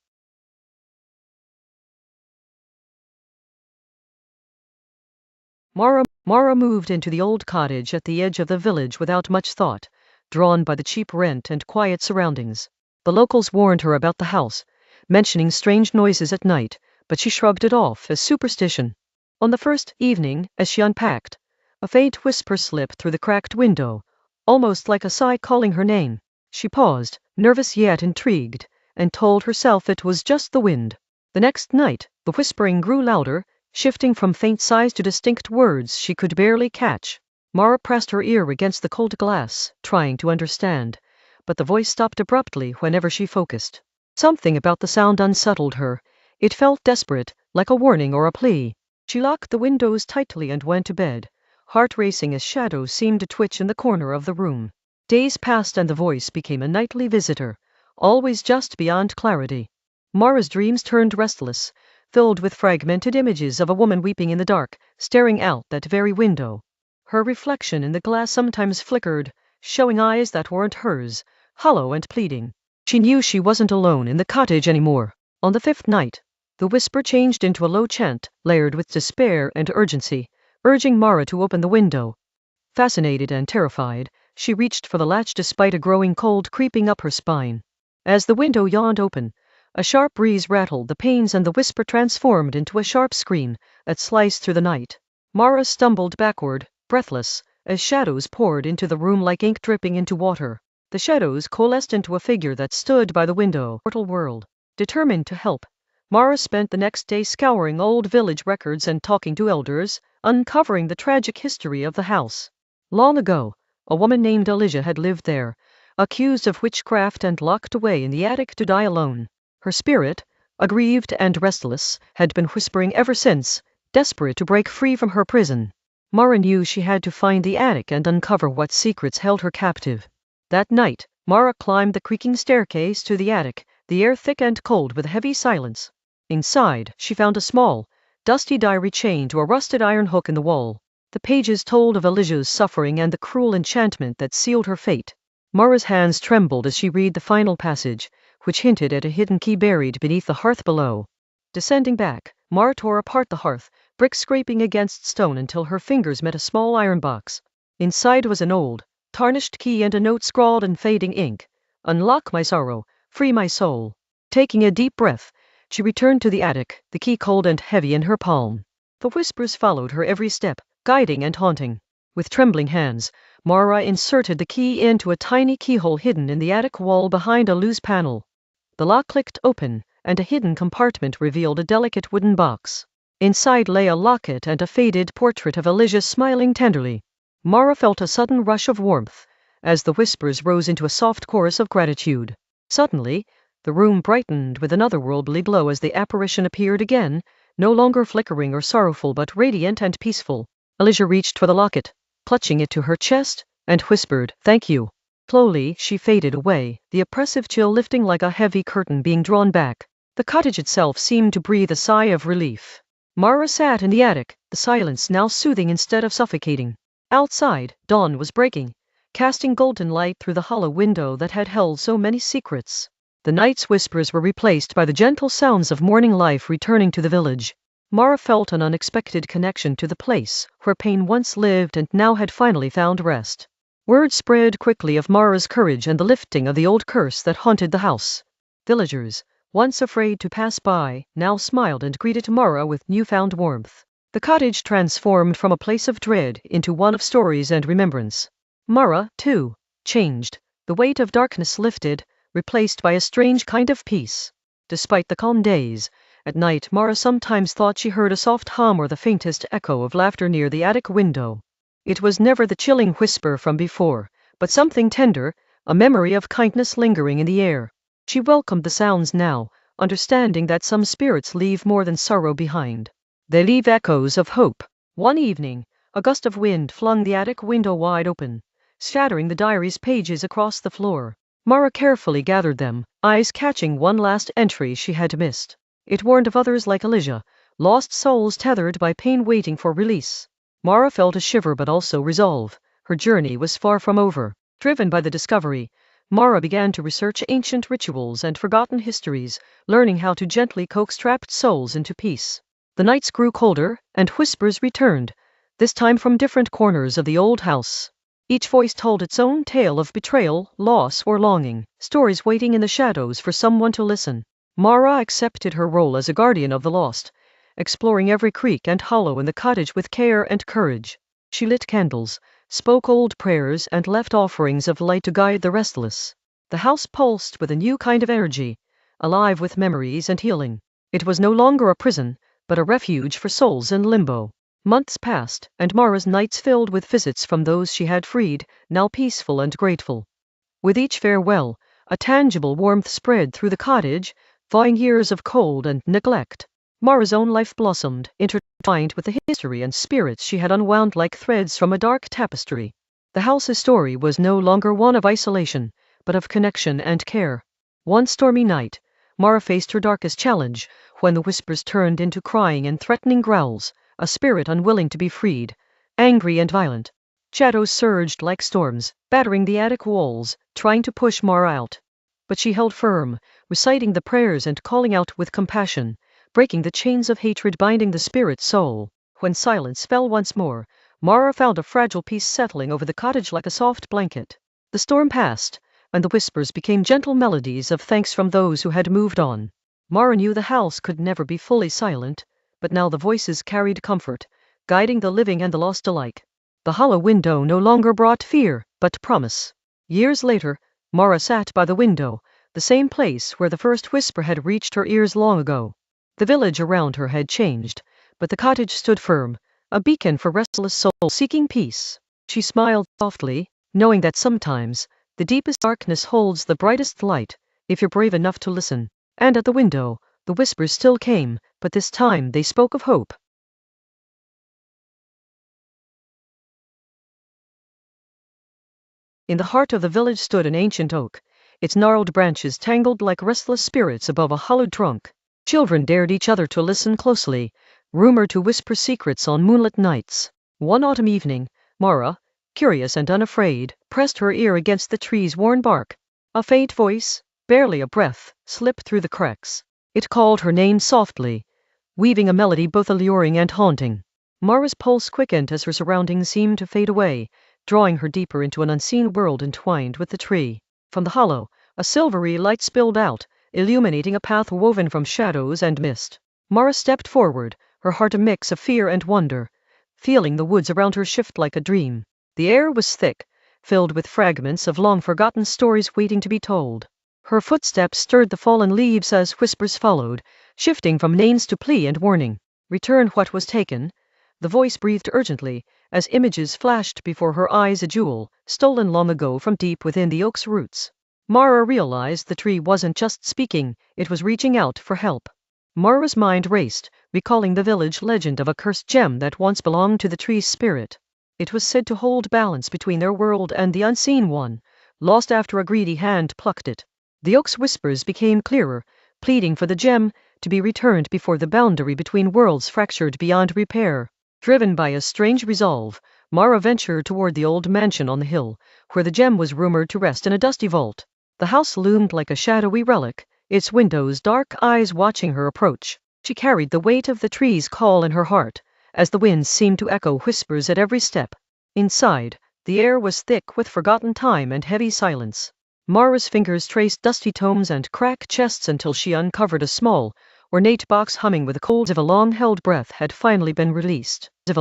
Mara moved into the old cottage at the edge of the village without much thought, drawn by the cheap rent and quiet surroundings. The locals warned her about the house, mentioning strange noises at night, but she shrugged it off as superstition. On the first evening, as she unpacked, a faint whisper slipped through the cracked window, almost like a sigh calling her name. She paused, nervous yet intrigued, and told herself it was just the wind. The next night, the whispering grew louder, shifting from faint sighs to distinct words she could barely catch. Mara pressed her ear against the cold glass, trying to understand, but the voice stopped abruptly whenever she focused. Something about the sound unsettled her. It felt desperate, like a warning or a plea. She locked the windows tightly and went to bed, heart racing as shadows seemed to twitch in the corner of the room. Days passed and the voice became a nightly visitor, always just beyond clarity. Mara's dreams turned restless, filled with fragmented images of a woman weeping in the dark, staring out that very window. Her reflection in the glass sometimes flickered, showing eyes that weren't hers, hollow and pleading. She knew she wasn't alone in the cottage anymore. On the fifth night, the whisper changed into a low chant, layered with despair and urgency, urging Mara to open the window. Fascinated and terrified, she reached for the latch despite a growing cold creeping up her spine. As the window yawned open, a sharp breeze rattled the panes and the whisper transformed into a sharp scream that sliced through the night. Mara stumbled backward, breathless, as shadows poured into the room like ink dripping into water. The shadows coalesced into a figure that stood by the window. Mortal world. Determined to help, Mara spent the next day scouring old village records and talking to elders, uncovering the tragic history of the house. Long ago, a woman named Eliza had lived there, accused of witchcraft and locked away in the attic to die alone. Her spirit, aggrieved and restless, had been whispering ever since, desperate to break free from her prison. Mara knew she had to find the attic and uncover what secrets held her captive. That night, Mara climbed the creaking staircase to the attic, the air thick and cold with heavy silence. Inside, she found a small, dusty diary chained to a rusted iron hook in the wall. The pages told of Eliza's suffering and the cruel enchantment that sealed her fate. Mara's hands trembled as she read the final passage, which hinted at a hidden key buried beneath the hearth below. Descending back, Mara tore apart the hearth, bricks scraping against stone until her fingers met a small iron box. Inside was an old, tarnished key and a note scrawled in fading ink. "Unlock my sorrow, free my soul." Taking a deep breath, she returned to the attic, the key cold and heavy in her palm. The whispers followed her every step, guiding and haunting. With trembling hands, Mara inserted the key into a tiny keyhole hidden in the attic wall behind a loose panel. The lock clicked open, and a hidden compartment revealed a delicate wooden box. Inside lay a locket and a faded portrait of Eliza smiling tenderly. Mara felt a sudden rush of warmth, as the whispers rose into a soft chorus of gratitude. Suddenly, The room brightened with an otherworldly glow as the apparition appeared again, no longer flickering or sorrowful but radiant and peaceful. Alicia reached for the locket, clutching it to her chest, and whispered, "Thank you." Slowly, she faded away, the oppressive chill lifting like a heavy curtain being drawn back. The cottage itself seemed to breathe a sigh of relief. Mara sat in the attic, the silence now soothing instead of suffocating. Outside, dawn was breaking, casting golden light through the hollow window that had held so many secrets. The night's whispers were replaced by the gentle sounds of morning life returning to the village. Mara felt an unexpected connection to the place, where pain once lived and now had finally found rest. Word spread quickly of Mara's courage and the lifting of the old curse that haunted the house. Villagers, once afraid to pass by, now smiled and greeted Mara with newfound warmth. The cottage transformed from a place of dread into one of stories and remembrance. Mara, too, changed. The weight of darkness lifted, replaced by a strange kind of peace. Despite the calm days, at night Mara sometimes thought she heard a soft hum or the faintest echo of laughter near the attic window. It was never the chilling whisper from before, but something tender, a memory of kindness lingering in the air. She welcomed the sounds now, understanding that some spirits leave more than sorrow behind. They leave echoes of hope. One evening, a gust of wind flung the attic window wide open, shattering the diary's pages across the floor. Mara carefully gathered them, eyes catching one last entry she had missed. It warned of others like Alicia, lost souls tethered by pain waiting for release. Mara felt a shiver but also resolve. Her journey was far from over. Driven by the discovery, Mara began to research ancient rituals and forgotten histories, learning how to gently coax trapped souls into peace. The nights grew colder, and whispers returned, this time from different corners of the old house. Each voice told its own tale of betrayal, loss, or longing, stories waiting in the shadows for someone to listen. Mara accepted her role as a guardian of the lost, exploring every creek and hollow in the cottage with care and courage. She lit candles, spoke old prayers, and left offerings of light to guide the restless. The house pulsed with a new kind of energy, alive with memories and healing. It was no longer a prison, but a refuge for souls in limbo. Months passed, and Mara's nights filled with visits from those she had freed, now peaceful and grateful. With each farewell, a tangible warmth spread through the cottage, thawing years of cold and neglect. Mara's own life blossomed, intertwined with the history and spirits she had unwound like threads from a dark tapestry. The house's story was no longer one of isolation, but of connection and care. One stormy night, Mara faced her darkest challenge, when the whispers turned into crying and threatening growls, a spirit unwilling to be freed, angry and violent. Shadows surged like storms, battering the attic walls, trying to push Mara out. But she held firm, reciting the prayers and calling out with compassion, breaking the chains of hatred binding the spirit's soul. When silence fell once more, Mara found a fragile peace settling over the cottage like a soft blanket. The storm passed, and the whispers became gentle melodies of thanks from those who had moved on. Mara knew the house could never be fully silent, but now the voices carried comfort, guiding the living and the lost alike. The hollow window no longer brought fear, but promise. Years later, Mara sat by the window, the same place where the first whisper had reached her ears long ago. The village around her had changed, but the cottage stood firm, a beacon for restless souls seeking peace. She smiled softly, knowing that sometimes the deepest darkness holds the brightest light, if you're brave enough to listen. And at the window, the whispers still came, but this time they spoke of hope. In the heart of the village stood an ancient oak, its gnarled branches tangled like restless spirits above a hollowed trunk. Children dared each other to listen closely, rumored to whisper secrets on moonlit nights. One autumn evening, Mara, curious and unafraid, pressed her ear against the tree's worn bark. A faint voice, barely a breath, slipped through the cracks. It called her name softly, weaving a melody both alluring and haunting. Mara's pulse quickened as her surroundings seemed to fade away, drawing her deeper into an unseen world entwined with the tree. From the hollow, a silvery light spilled out, illuminating a path woven from shadows and mist. Mara stepped forward, her heart a mix of fear and wonder, feeling the woods around her shift like a dream. The air was thick, filled with fragments of long-forgotten stories waiting to be told. Her footsteps stirred the fallen leaves as whispers followed, shifting from names to plea and warning. "Return what was taken," the voice breathed urgently, as images flashed before her eyes, a jewel, stolen long ago from deep within the oak's roots. Mara realized the tree wasn't just speaking, it was reaching out for help. Mara's mind raced, recalling the village legend of a cursed gem that once belonged to the tree's spirit. It was said to hold balance between their world and the unseen one, lost after a greedy hand plucked it. The oak's whispers became clearer, pleading for the gem to be returned before the boundary between worlds fractured beyond repair. Driven by a strange resolve, Mara ventured toward the old mansion on the hill, where the gem was rumored to rest in a dusty vault. The house loomed like a shadowy relic, its windows dark eyes watching her approach. She carried the weight of the tree's call in her heart, as the winds seemed to echo whispers at every step. Inside, the air was thick with forgotten time and heavy silence. Mara's fingers traced dusty tomes and cracked chests until she uncovered a small, ornate box humming with the cold of a long-held breath had finally been released. The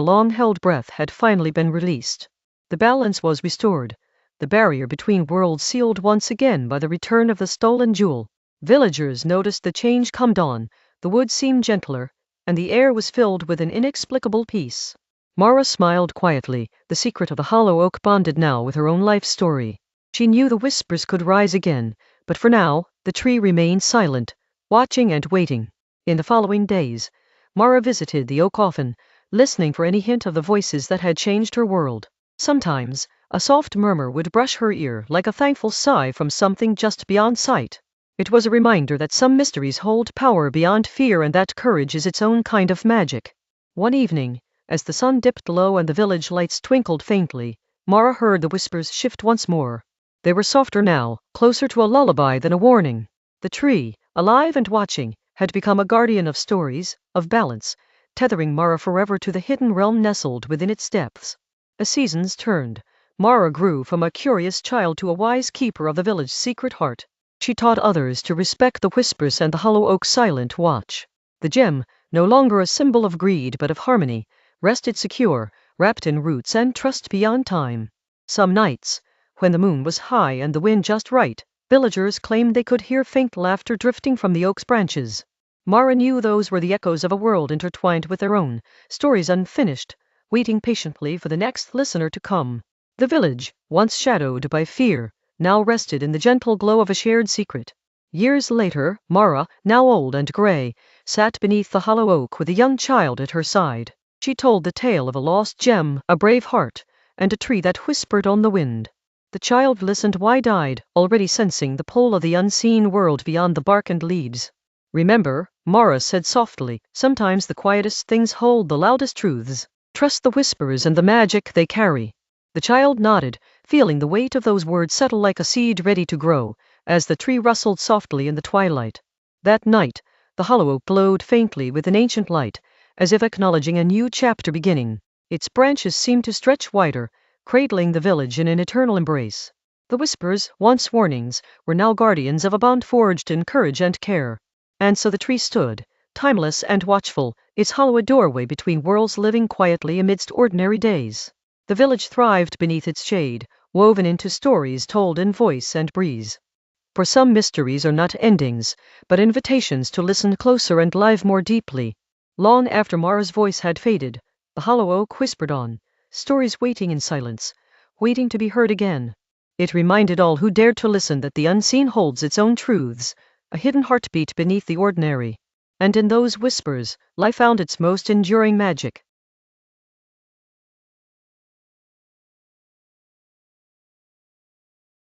balance was restored, the barrier between worlds sealed once again by the return of the stolen jewel. Villagers noticed the change come dawn, the wood seemed gentler, and the air was filled with an inexplicable peace. Mara smiled quietly, the secret of the hollow oak bonded now with her own life story. She knew the whispers could rise again, but for now, the tree remained silent, watching and waiting. In the following days, Mara visited the oak often, listening for any hint of the voices that had changed her world. Sometimes, a soft murmur would brush her ear like a thankful sigh from something just beyond sight. It was a reminder that some mysteries hold power beyond fear and that courage is its own kind of magic. One evening, as the sun dipped low and the village lights twinkled faintly, Mara heard the whispers shift once more. They were softer now, closer to a lullaby than a warning. The tree, alive and watching, had become a guardian of stories, of balance, tethering Mara forever to the hidden realm nestled within its depths. As seasons turned, Mara grew from a curious child to a wise keeper of the village's secret heart. She taught others to respect the whispers and the hollow oak's silent watch. The gem, no longer a symbol of greed but of harmony, rested secure, wrapped in roots and trust beyond time. Some nights, when the moon was high and the wind just right, villagers claimed they could hear faint laughter drifting from the oak's branches. Mara knew those were the echoes of a world intertwined with their own, stories unfinished, waiting patiently for the next listener to come. The village, once shadowed by fear, now rested in the gentle glow of a shared secret. Years later, Mara, now old and gray, sat beneath the hollow oak with a young child at her side. She told the tale of a lost gem, a brave heart, and a tree that whispered on the wind. The child listened wide-eyed, already sensing the pull of the unseen world beyond the bark and leaves. Remember, Mara said softly, sometimes the quietest things hold the loudest truths. Trust the whispers and the magic they carry. The child nodded, feeling the weight of those words settle like a seed ready to grow, as the tree rustled softly in the twilight. That night, the hollow oak glowed faintly with an ancient light, as if acknowledging a new chapter beginning. Its branches seemed to stretch wider, cradling the village in an eternal embrace. The whispers, once warnings, were now guardians of a bond forged in courage and care. And so the tree stood, timeless and watchful, its hollow doorway between worlds living quietly amidst ordinary days. The village thrived beneath its shade, woven into stories told in voice and breeze. For some mysteries are not endings, but invitations to listen closer and live more deeply. Long after Mara's voice had faded, the hollow oak whispered on, stories waiting in silence, waiting to be heard again. It reminded all who dared to listen that the unseen holds its own truths, a hidden heartbeat beneath the ordinary. And in those whispers, life found its most enduring magic.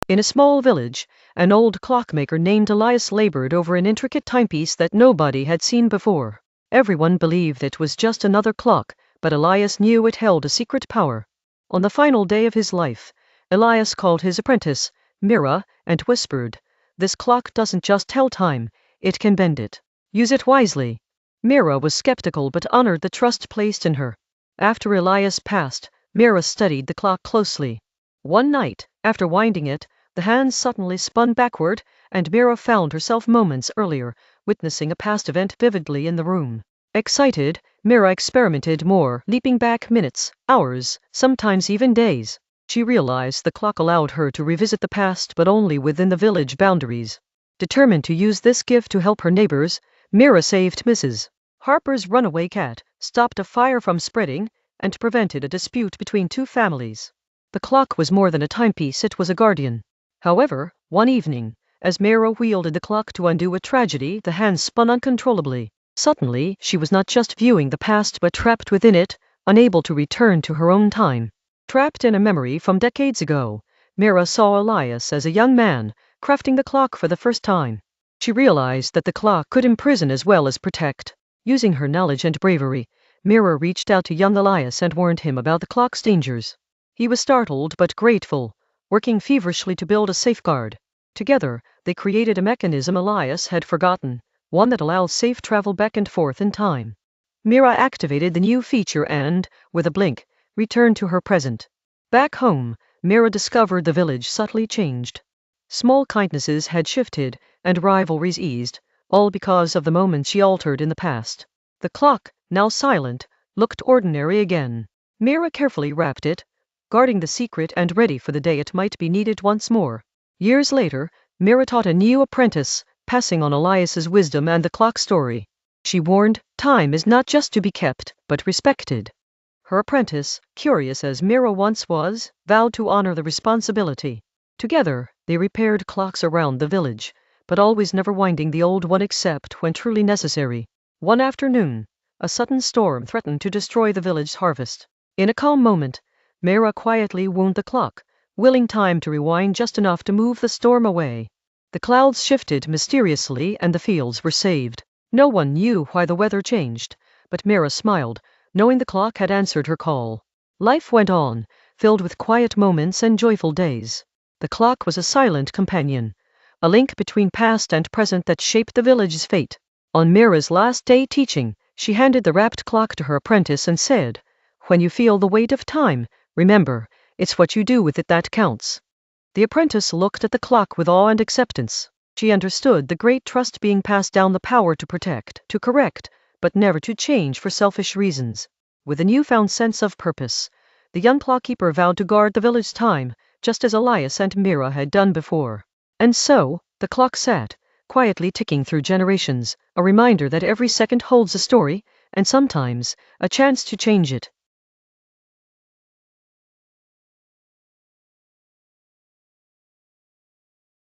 In a small village, an old clockmaker named Elias labored over an intricate timepiece that nobody had seen before. Everyone believed it was just another clock, but Elias knew it held a secret power. On the final day of his life, Elias called his apprentice, Mira, and whispered, "This clock doesn't just tell time, it can bend it. Use it wisely." Mira was skeptical but honored the trust placed in her. After Elias passed, Mira studied the clock closely. One night, after winding it, the hands suddenly spun backward, and Mira found herself moments earlier, witnessing a past event vividly in the room. Excited, Mira experimented more, leaping back minutes, hours, sometimes even days. She realized the clock allowed her to revisit the past but only within the village boundaries. Determined to use this gift to help her neighbors, Mira saved Mrs. Harper's runaway cat, stopped a fire from spreading, and prevented a dispute between two families. The clock was more than a timepiece, it was a guardian. However, one evening, as Mira wielded the clock to undo a tragedy, the hands spun uncontrollably. Suddenly, she was not just viewing the past but trapped within it, unable to return to her own time. Trapped in a memory from decades ago, Mira saw Elias as a young man, crafting the clock for the first time. She realized that the clock could imprison as well as protect. Using her knowledge and bravery, Mira reached out to young Elias and warned him about the clock's dangers. He was startled but grateful, working feverishly to build a safeguard. Together, they created a mechanism Elias had forgotten, one that allowed safe travel back and forth in time. Mira activated the new feature and, with a blink, returned to her present. Back home, Mira discovered the village subtly changed. Small kindnesses had shifted, and rivalries eased, all because of the moment she altered in the past. The clock, now silent, looked ordinary again. Mira carefully wrapped it, guarding the secret and ready for the day it might be needed once more. Years later, Mira taught a new apprentice, passing on Elias's wisdom and the clock story. She warned, time is not just to be kept, but respected. Her apprentice, curious as Mira once was, vowed to honor the responsibility. Together, they repaired clocks around the village, but always never winding the old one except when truly necessary. One afternoon, a sudden storm threatened to destroy the village's harvest. In a calm moment, Mira quietly wound the clock, willing time to rewind just enough to move the storm away. The clouds shifted mysteriously and the fields were saved. No one knew why the weather changed, but Mira smiled, knowing the clock had answered her call. Life went on, filled with quiet moments and joyful days. The clock was a silent companion, a link between past and present that shaped the village's fate. On Mira's last day teaching, she handed the wrapped clock to her apprentice and said, "When you feel the weight of time, remember, it's what you do with it that counts." The apprentice looked at the clock with awe and acceptance. She understood the great trust being passed down, the power to protect, to correct, but never to change for selfish reasons. With a newfound sense of purpose, the young clockkeeper vowed to guard the village's time, just as Elias and Mira had done before. And so, the clock sat, quietly ticking through generations, a reminder that every second holds a story, and sometimes, a chance to change it.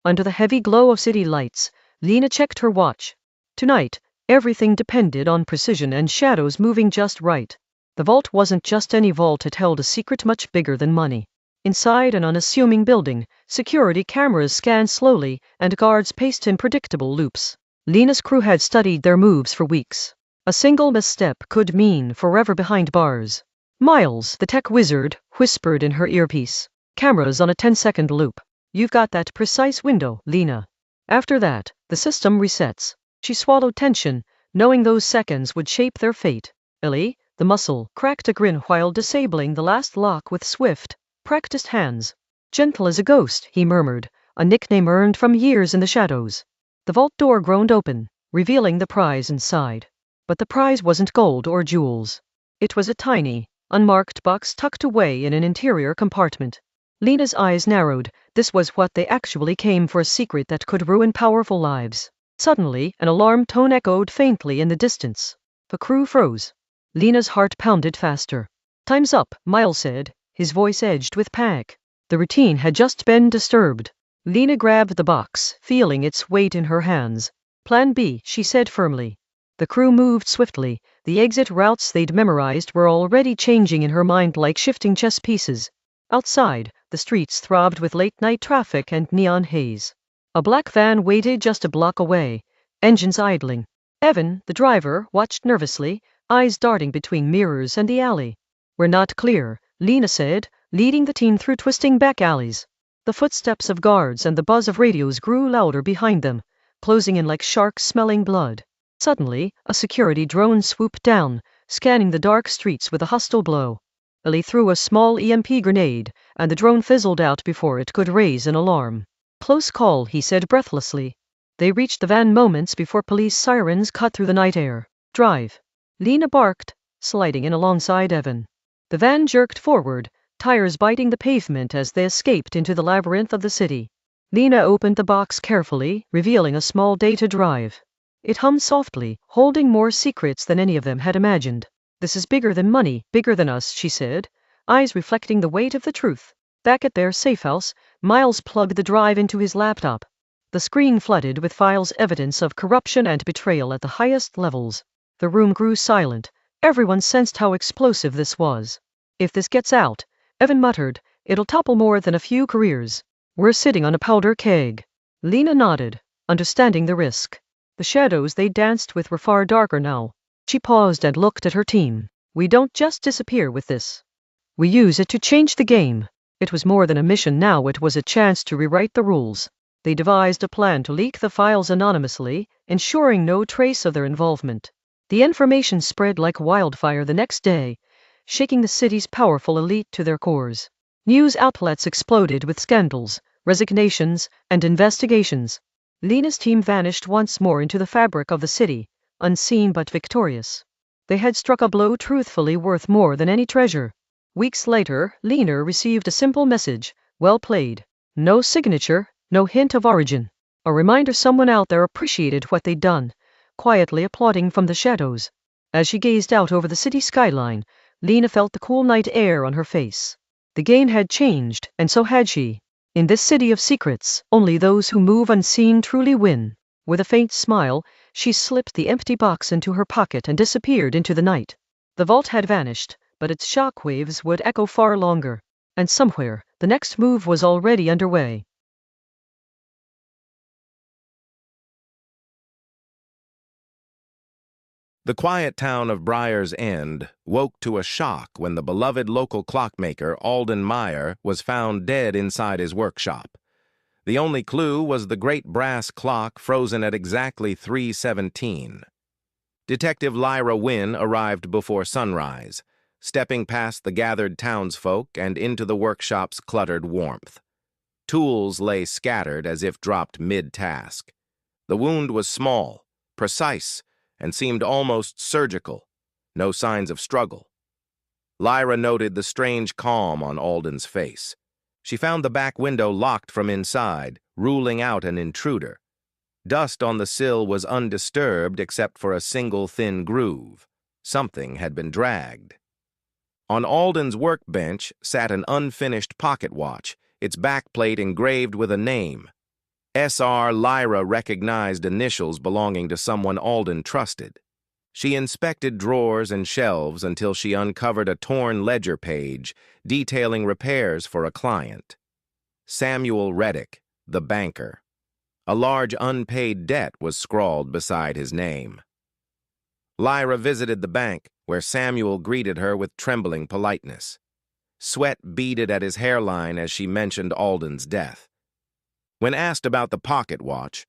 Under the heavy glow of city lights, Lena checked her watch. Tonight, everything depended on precision and shadows moving just right. The vault wasn't just any vault, it held a secret much bigger than money. Inside an unassuming building, security cameras scanned slowly, and guards paced in predictable loops. Lena's crew had studied their moves for weeks. A single misstep could mean forever behind bars. Miles, the tech wizard, whispered in her earpiece. "Cameras on a 10-second loop. You've got that precise window, Lena. After that, the system resets." She swallowed tension, knowing those seconds would shape their fate. Ellie, the muscle, cracked a grin while disabling the last lock with swift, practiced hands. "Gentle as a ghost," he murmured, a nickname earned from years in the shadows. The vault door groaned open, revealing the prize inside. But the prize wasn't gold or jewels. It was a tiny, unmarked box tucked away in an interior compartment. Lena's eyes narrowed. This was what they actually came for, a secret that could ruin powerful lives. Suddenly, an alarm tone echoed faintly in the distance. The crew froze. Lena's heart pounded faster. "Time's up," Miles said, his voice edged with panic. The routine had just been disturbed. Lena grabbed the box, feeling its weight in her hands. "Plan B," she said firmly. The crew moved swiftly. The exit routes they'd memorized were already changing in her mind like shifting chess pieces. Outside, the streets throbbed with late-night traffic and neon haze. A black van waited just a block away, engines idling. Evan, the driver, watched nervously, eyes darting between mirrors and the alley. "We're not clear," Lena said, leading the team through twisting back alleys. The footsteps of guards and the buzz of radios grew louder behind them, closing in like sharks smelling blood. Suddenly, a security drone swooped down, scanning the dark streets with a hostile blow. Ellie threw a small EMP grenade, and the drone fizzled out before it could raise an alarm. "Close call," he said breathlessly. They reached the van moments before police sirens cut through the night air. "Drive," Lena barked, sliding in alongside Evan. The van jerked forward, tires biting the pavement as they escaped into the labyrinth of the city. Lena opened the box carefully, revealing a small data drive. It hummed softly, holding more secrets than any of them had imagined. "This is bigger than money, bigger than us," she said, eyes reflecting the weight of the truth. Back at their safe house, Miles plugged the drive into his laptop. The screen flooded with files, evidence of corruption and betrayal at the highest levels. The room grew silent. Everyone sensed how explosive this was. If this gets out, Evan muttered, it'll topple more than a few careers. We're sitting on a powder keg. Lena nodded, understanding the risk. The shadows they danced with were far darker now. She paused and looked at her team. We don't just disappear with this. We use it to change the game. It was more than a mission now, it was a chance to rewrite the rules. They devised a plan to leak the files anonymously, ensuring no trace of their involvement. The information spread like wildfire the next day, shaking the city's powerful elite to their cores. News outlets exploded with scandals, resignations, and investigations. Lena's team vanished once more into the fabric of the city, unseen but victorious. They had struck a blow truthfully worth more than any treasure. Weeks later, Lena received a simple message, well played. No signature, no hint of origin. A reminder someone out there appreciated what they'd done, quietly applauding from the shadows. As she gazed out over the city skyline, Lena felt the cool night air on her face. The game had changed, and so had she. In this city of secrets, only those who move unseen truly win. With a faint smile, she slipped the empty box into her pocket and disappeared into the night. The vault had vanished, but its shockwaves would echo far longer. And somewhere, the next move was already underway. The quiet town of Briar's End woke to a shock when the beloved local clockmaker Alden Meyer was found dead inside his workshop. The only clue was the great brass clock frozen at exactly 3:17. Detective Lyra Wynne arrived before sunrise, stepping past the gathered townsfolk and into the workshop's cluttered warmth. Tools lay scattered as if dropped mid-task. The wound was small, precise, and seemed almost surgical. No signs of struggle. Lyra noted the strange calm on Alden's face. She found the back window locked from inside, ruling out an intruder. Dust on the sill was undisturbed except for a single thin groove. Something had been dragged. On Alden's workbench sat an unfinished pocket watch, its backplate engraved with a name. S.R. Lyra recognized initials belonging to someone Alden trusted. She inspected drawers and shelves until she uncovered a torn ledger page detailing repairs for a client. Samuel Reddick, the banker. A large unpaid debt was scrawled beside his name. Lyra visited the bank, where Samuel greeted her with trembling politeness. Sweat beaded at his hairline as she mentioned Alden's death. When asked about the pocket watch,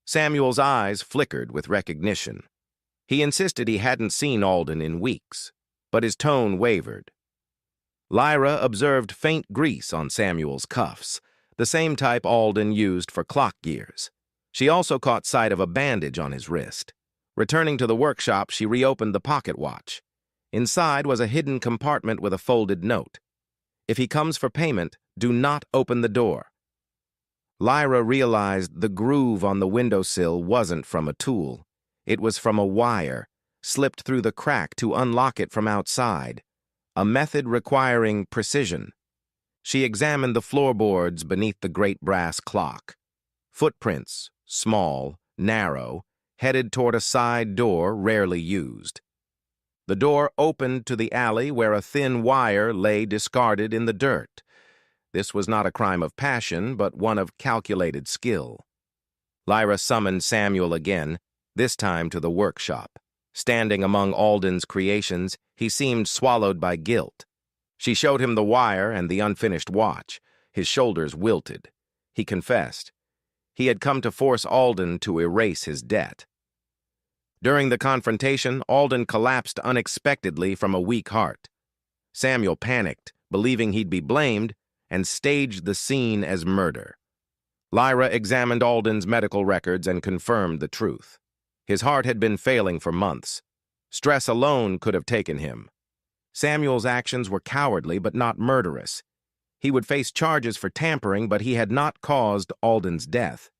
Samuel's eyes flickered with recognition. He insisted he hadn't seen Alden in weeks, but his tone wavered. Lyra observed faint grease on Samuel's cuffs, the same type Alden used for clock gears. She also caught sight of a bandage on his wrist. Returning to the workshop, she reopened the pocket watch. Inside was a hidden compartment with a folded note. If he comes for payment, do not open the door. Lyra realized the groove on the windowsill wasn't from a tool. It was from a wire, slipped through the crack to unlock it from outside, a method requiring precision. She examined the floorboards beneath the great brass clock. Footprints, small, narrow, headed toward a side door rarely used. The door opened to the alley where a thin wire lay discarded in the dirt. This was not a crime of passion, but one of calculated skill. Lyra summoned Samuel again, this time to the workshop. Standing among Alden's creations, he seemed swallowed by guilt. She showed him the wire and the unfinished watch. His shoulders wilted. He confessed. He had come to force Alden to erase his debt. During the confrontation, Alden collapsed unexpectedly from a weak heart. Samuel panicked, believing he'd be blamed, and staged the scene as murder. Lyra examined Alden's medical records and confirmed the truth. His heart had been failing for months. Stress alone could have taken him. Samuel's actions were cowardly but not murderous. He would face charges for tampering, but he had not caused Alden's death.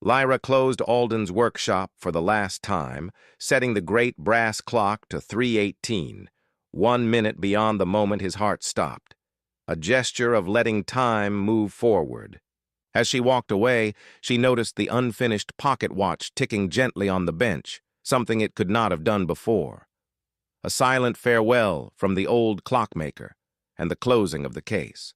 Lyra closed Alden's workshop for the last time, setting the great brass clock to 3:18, 1 minute beyond the moment his heart stopped. a gesture of letting time move forward. As she walked away, she noticed the unfinished pocket watch ticking gently on the bench, something it could not have done before. A silent farewell from the old clockmaker, and the closing of the case.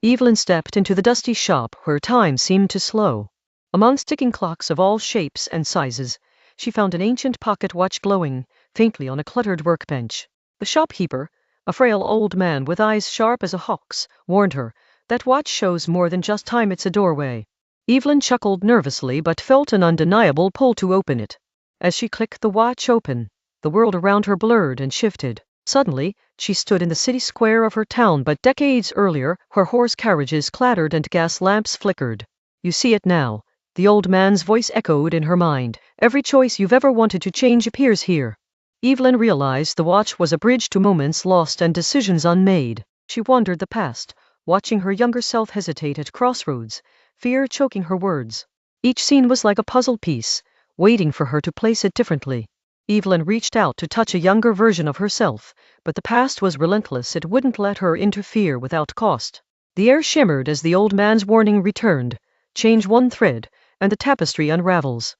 Evelyn stepped into the dusty shop where time seemed to slow. Amongst ticking clocks of all shapes and sizes, she found an ancient pocket watch glowing faintly on a cluttered workbench. The shopkeeper, a frail old man with eyes sharp as a hawk's, warned her, "That watch shows more than just time, it's a doorway." Evelyn chuckled nervously but felt an undeniable pull to open it. As she clicked the watch open, the world around her blurred and shifted. Suddenly, she stood in the city square of her town but decades earlier, where horse carriages clattered and gas lamps flickered. "You see it now," the old man's voice echoed in her mind. "Every choice you've ever wanted to change appears here." Evelyn realized the watch was a bridge to moments lost and decisions unmade. She wandered the past, watching her younger self hesitate at crossroads, fear choking her words. Each scene was like a puzzle piece, waiting for her to place it differently. Evelyn reached out to touch a younger version of herself, but the past was relentless. It wouldn't let her interfere without cost. The air shimmered as the old man's warning returned. "Change one thread, and the tapestry unravels."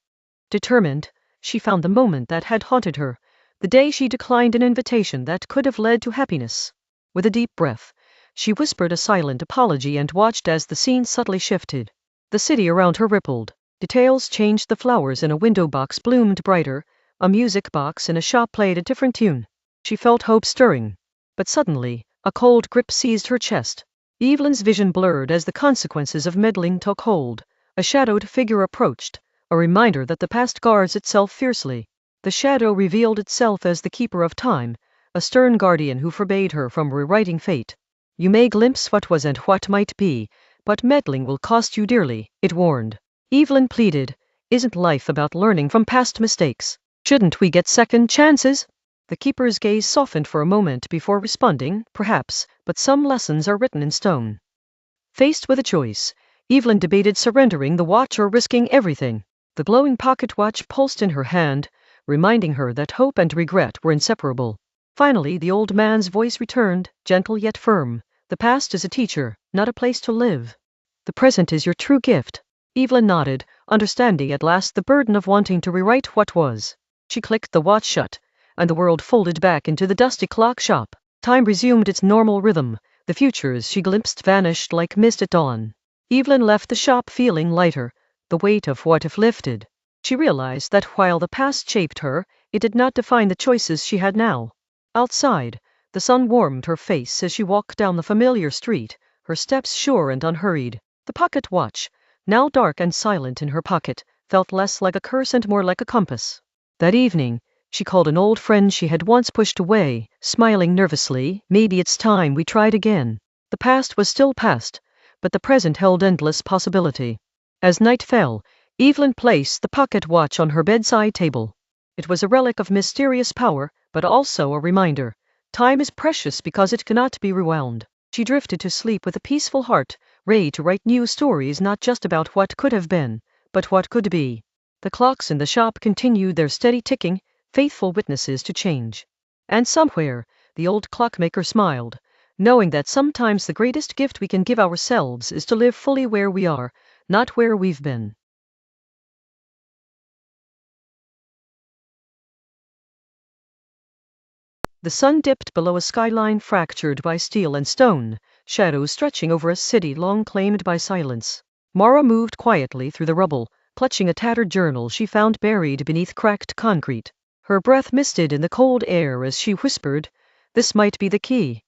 Determined, she found the moment that had haunted her, the day she declined an invitation that could have led to happiness. With a deep breath, she whispered a silent apology and watched as the scene subtly shifted. The city around her rippled. Details changed. The flowers in a window box bloomed brighter, a music box in a shop played a different tune. She felt hope stirring. But suddenly, a cold grip seized her chest. Evelyn's vision blurred as the consequences of meddling took hold. A shadowed figure approached, a reminder that the past guards itself fiercely. The shadow revealed itself as the keeper of time, a stern guardian who forbade her from rewriting fate. "You may glimpse what was and what might be, but meddling will cost you dearly," it warned. Evelyn pleaded, "Isn't life about learning from past mistakes? Shouldn't we get second chances?" The keeper's gaze softened for a moment before responding, "Perhaps, but some lessons are written in stone." Faced with a choice, Evelyn debated surrendering the watch or risking everything. The glowing pocket watch pulsed in her hand, reminding her that hope and regret were inseparable. Finally, the old man's voice returned, gentle yet firm. "The past is a teacher, not a place to live. The present is your true gift." Evelyn nodded, understanding at last the burden of wanting to rewrite what was. She clicked the watch shut, and the world folded back into the dusty clock shop. Time resumed its normal rhythm. The futures she glimpsed vanished like mist at dawn. Evelyn left the shop feeling lighter, the weight of what if lifted. She realized that while the past shaped her, it did not define the choices she had now. Outside, the sun warmed her face as she walked down the familiar street, her steps sure and unhurried. The pocket watch, now dark and silent in her pocket, felt less like a curse and more like a compass. That evening, she called an old friend she had once pushed away, smiling nervously. "Maybe it's time we tried again." The past was still past, but the present held endless possibility. As night fell, Evelyn placed the pocket watch on her bedside table. It was a relic of mysterious power, but also a reminder. Time is precious because it cannot be rewound. She drifted to sleep with a peaceful heart, ready to write new stories not just about what could have been, but what could be. The clocks in the shop continued their steady ticking, faithful witnesses to change. And somewhere, the old clockmaker smiled, knowing that sometimes the greatest gift we can give ourselves is to live fully where we are, not where we've been. The sun dipped below a skyline fractured by steel and stone, shadows stretching over a city long claimed by silence. Mara moved quietly through the rubble, clutching a tattered journal she found buried beneath cracked concrete. Her breath misted in the cold air as she whispered, "This might be the key."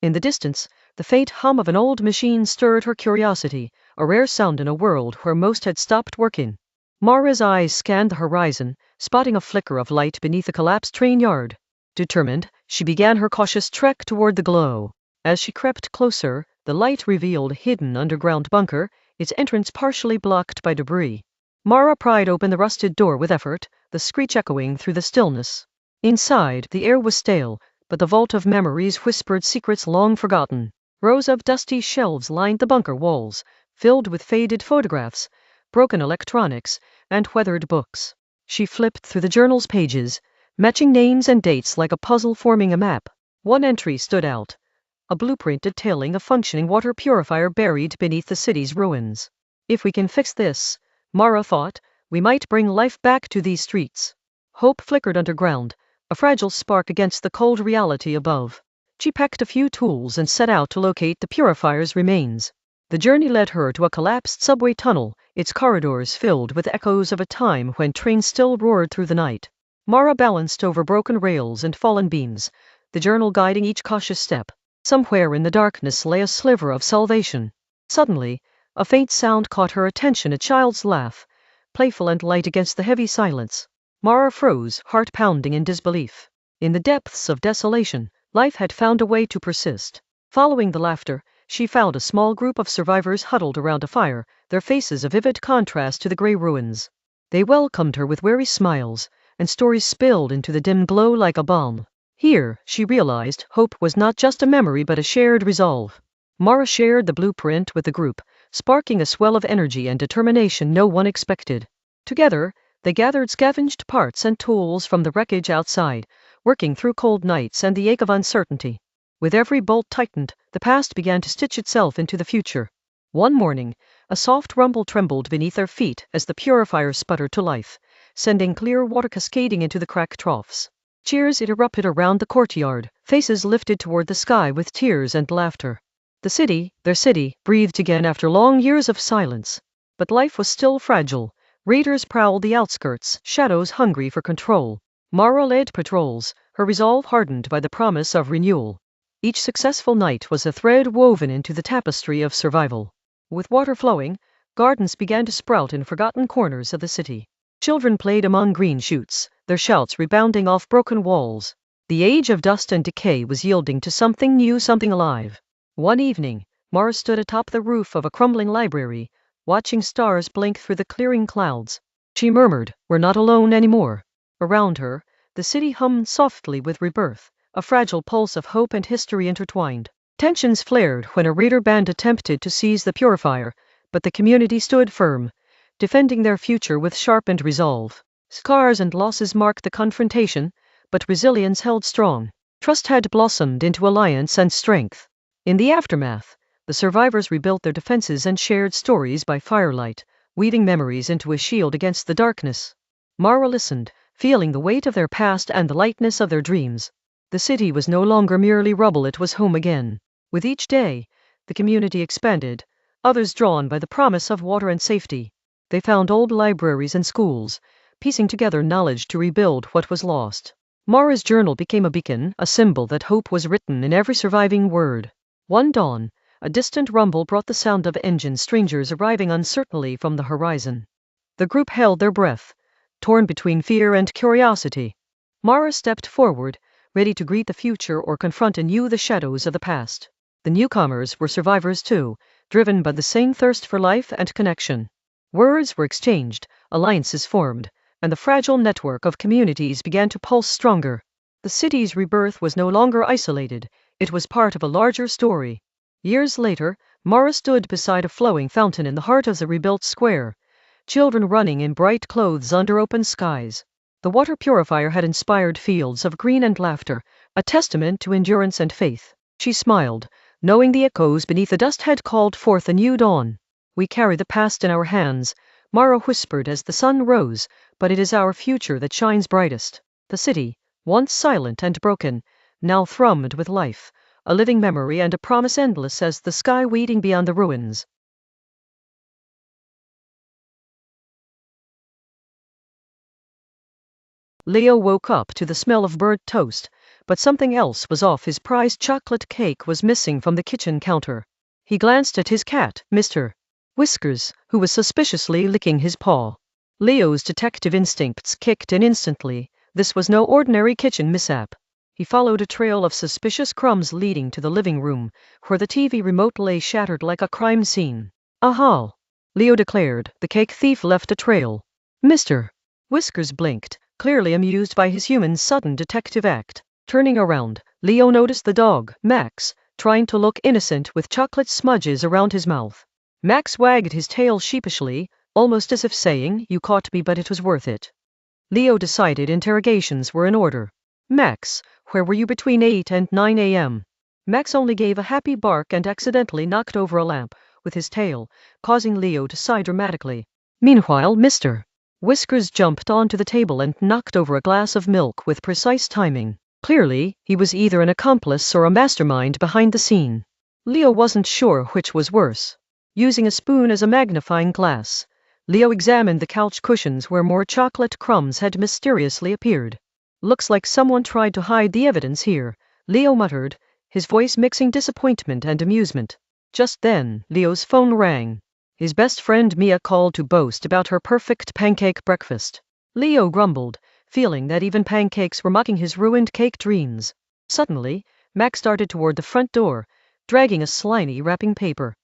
In the distance, the faint hum of an old machine stirred her curiosity, a rare sound in a world where most had stopped working. Mara's eyes scanned the horizon, spotting a flicker of light beneath a collapsed train yard. Determined, she began her cautious trek toward the glow. As she crept closer, the light revealed a hidden underground bunker, its entrance partially blocked by debris. Mara pried open the rusted door with effort, the screech echoing through the stillness. Inside, the air was stale, but the vault of memories whispered secrets long forgotten. Rows of dusty shelves lined the bunker walls, filled with faded photographs, broken electronics, and weathered books. She flipped through the journal's pages, matching names and dates like a puzzle forming a map. One entry stood out, a blueprint detailing a functioning water purifier buried beneath the city's ruins. If we can fix this, Mara thought, we might bring life back to these streets. Hope flickered underground, a fragile spark against the cold reality above. She packed a few tools and set out to locate the purifier's remains. The journey led her to a collapsed subway tunnel, its corridors filled with echoes of a time when trains still roared through the night. Mara balanced over broken rails and fallen beams, the journal guiding each cautious step. Somewhere in the darkness lay a sliver of salvation. Suddenly, a faint sound caught her attention, a child's laugh, playful and light against the heavy silence. Mara froze, heart pounding in disbelief. In the depths of desolation, life had found a way to persist. Following the laughter, she found a small group of survivors huddled around a fire, their faces a vivid contrast to the grey ruins. They welcomed her with weary smiles, and stories spilled into the dim glow like a balm. Here, she realized, hope was not just a memory but a shared resolve. Mara shared the blueprint with the group, sparking a swell of energy and determination no one expected. Together, they gathered scavenged parts and tools from the wreckage outside, working through cold nights and the ache of uncertainty. With every bolt tightened, the past began to stitch itself into the future. One morning, a soft rumble trembled beneath their feet as the purifier sputtered to life, sending clear water cascading into the cracked troughs. Cheers erupted around the courtyard, faces lifted toward the sky with tears and laughter. The city, their city, breathed again after long years of silence. But life was still fragile. Raiders prowled the outskirts, shadows hungry for control. Mara led patrols, her resolve hardened by the promise of renewal. Each successful night was a thread woven into the tapestry of survival. With water flowing, gardens began to sprout in forgotten corners of the city. Children played among green shoots, their shouts rebounding off broken walls. The age of dust and decay was yielding to something new, something alive. One evening, Mara stood atop the roof of a crumbling library, watching stars blink through the clearing clouds. She murmured, "We're not alone anymore." Around her, the city hummed softly with rebirth, a fragile pulse of hope and history intertwined. Tensions flared when a raider band attempted to seize the purifier, but the community stood firm, defending their future with sharpened resolve. Scars and losses marked the confrontation, but resilience held strong. Trust had blossomed into alliance and strength. In the aftermath, the survivors rebuilt their defenses and shared stories by firelight, weaving memories into a shield against the darkness. Mara listened, feeling the weight of their past and the lightness of their dreams. The city was no longer merely rubble, it was home again. With each day, the community expanded, others drawn by the promise of water and safety. They found old libraries and schools, piecing together knowledge to rebuild what was lost. Mara's journal became a beacon, a symbol that hope was written in every surviving word. One dawn, a distant rumble brought the sound of engines, strangers arriving uncertainly from the horizon. The group held their breath, torn between fear and curiosity. Mara stepped forward, ready to greet the future or confront anew the shadows of the past. The newcomers were survivors too, driven by the same thirst for life and connection. Words were exchanged, alliances formed, and the fragile network of communities began to pulse stronger. The city's rebirth was no longer isolated, it was part of a larger story. Years later, Mara stood beside a flowing fountain in the heart of the rebuilt square, children running in bright clothes under open skies. The water purifier had inspired fields of green and laughter, a testament to endurance and faith. She smiled, knowing the echoes beneath the dust had called forth a new dawn. "We carry the past in our hands," Mara whispered as the sun rose, "but it is our future that shines brightest." The city, once silent and broken, now thrummed with life, a living memory and a promise endless as the sky waiting beyond the ruins. Leo woke up to the smell of burnt toast, but something else was off. His prized chocolate cake was missing from the kitchen counter. He glanced at his cat, Mr. Whiskers, who was suspiciously licking his paw. Leo's detective instincts kicked in instantly. This was no ordinary kitchen mishap. He followed a trail of suspicious crumbs leading to the living room, where the TV remote lay shattered like a crime scene. "Aha!" Leo declared. "The cake thief left a trail." Mr. Whiskers blinked, clearly amused by his human's sudden detective act. Turning around, Leo noticed the dog, Max, trying to look innocent with chocolate smudges around his mouth. Max wagged his tail sheepishly, almost as if saying, "You caught me, but it was worth it." Leo decided interrogations were in order. Max, where were you between 8 and 9 a.m.? Max only gave a happy bark and accidentally knocked over a lamp with his tail, causing Leo to sigh dramatically. Meanwhile, Mr. Whiskers jumped onto the table and knocked over a glass of milk with precise timing. Clearly, he was either an accomplice or a mastermind behind the scene. Leo wasn't sure which was worse. Using a spoon as a magnifying glass, Leo examined the couch cushions where more chocolate crumbs had mysteriously appeared. Looks like someone tried to hide the evidence here, Leo muttered, his voice mixing disappointment and amusement. Just then, Leo's phone rang. His best friend Mia called to boast about her perfect pancake breakfast. Leo grumbled, feeling that even pancakes were mocking his ruined cake dreams. Suddenly, Max started toward the front door, dragging a slimy wrapping paper.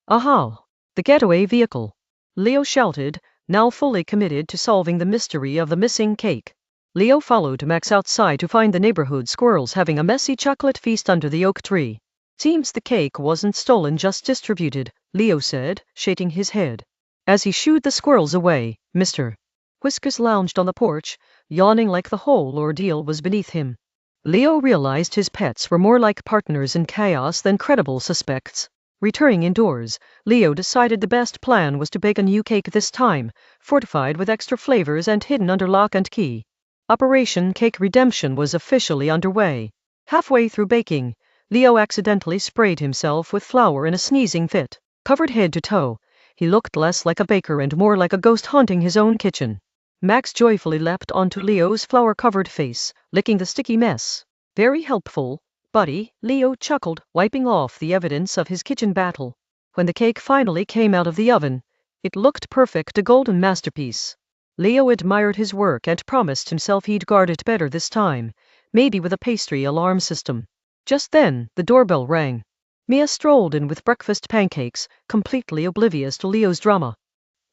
Aha! The getaway vehicle! Leo shouted, now fully committed to solving the mystery of the missing cake. Leo followed Max outside to find the neighborhood squirrels having a messy chocolate feast under the oak tree. Seems the cake wasn't stolen, just distributed, Leo said, shaking his head. As he shooed the squirrels away, Mr. Whiskers lounged on the porch, yawning like the whole ordeal was beneath him. Leo realized his pets were more like partners in chaos than credible suspects. Returning indoors, Leo decided the best plan was to bake a new cake this time, fortified with extra flavors and hidden under lock and key. Operation Cake Redemption was officially underway. Halfway through baking, Leo accidentally sprayed himself with flour in a sneezing fit. Covered head to toe, he looked less like a baker and more like a ghost haunting his own kitchen. Max joyfully leapt onto Leo's flour-covered face, licking the sticky mess. Very helpful, buddy, Leo chuckled, wiping off the evidence of his kitchen battle. When the cake finally came out of the oven, it looked perfect, a golden masterpiece. Leo admired his work and promised himself he'd guard it better this time, maybe with a pastry alarm system. Just then, the doorbell rang. Mia strolled in with breakfast pancakes, completely oblivious to Leo's drama.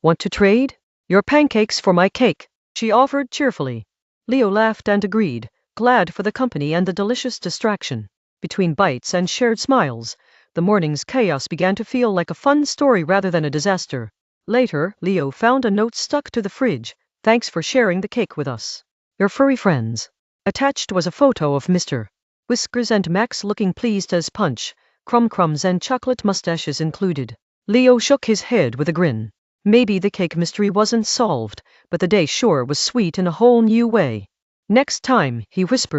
Want to trade? Your pancakes for my cake, she offered cheerfully. Leo laughed and agreed, glad for the company and the delicious distraction. Between bites and shared smiles, the morning's chaos began to feel like a fun story rather than a disaster. Later, Leo found a note stuck to the fridge. Thanks for sharing the cake with us. Your furry friends. Attached was a photo of Mr. Whiskers and Max looking pleased as punch, crumbs and chocolate mustaches included. Leo shook his head with a grin. Maybe the cake mystery wasn't solved, but the day sure was sweet in a whole new way. Next time, he whispered.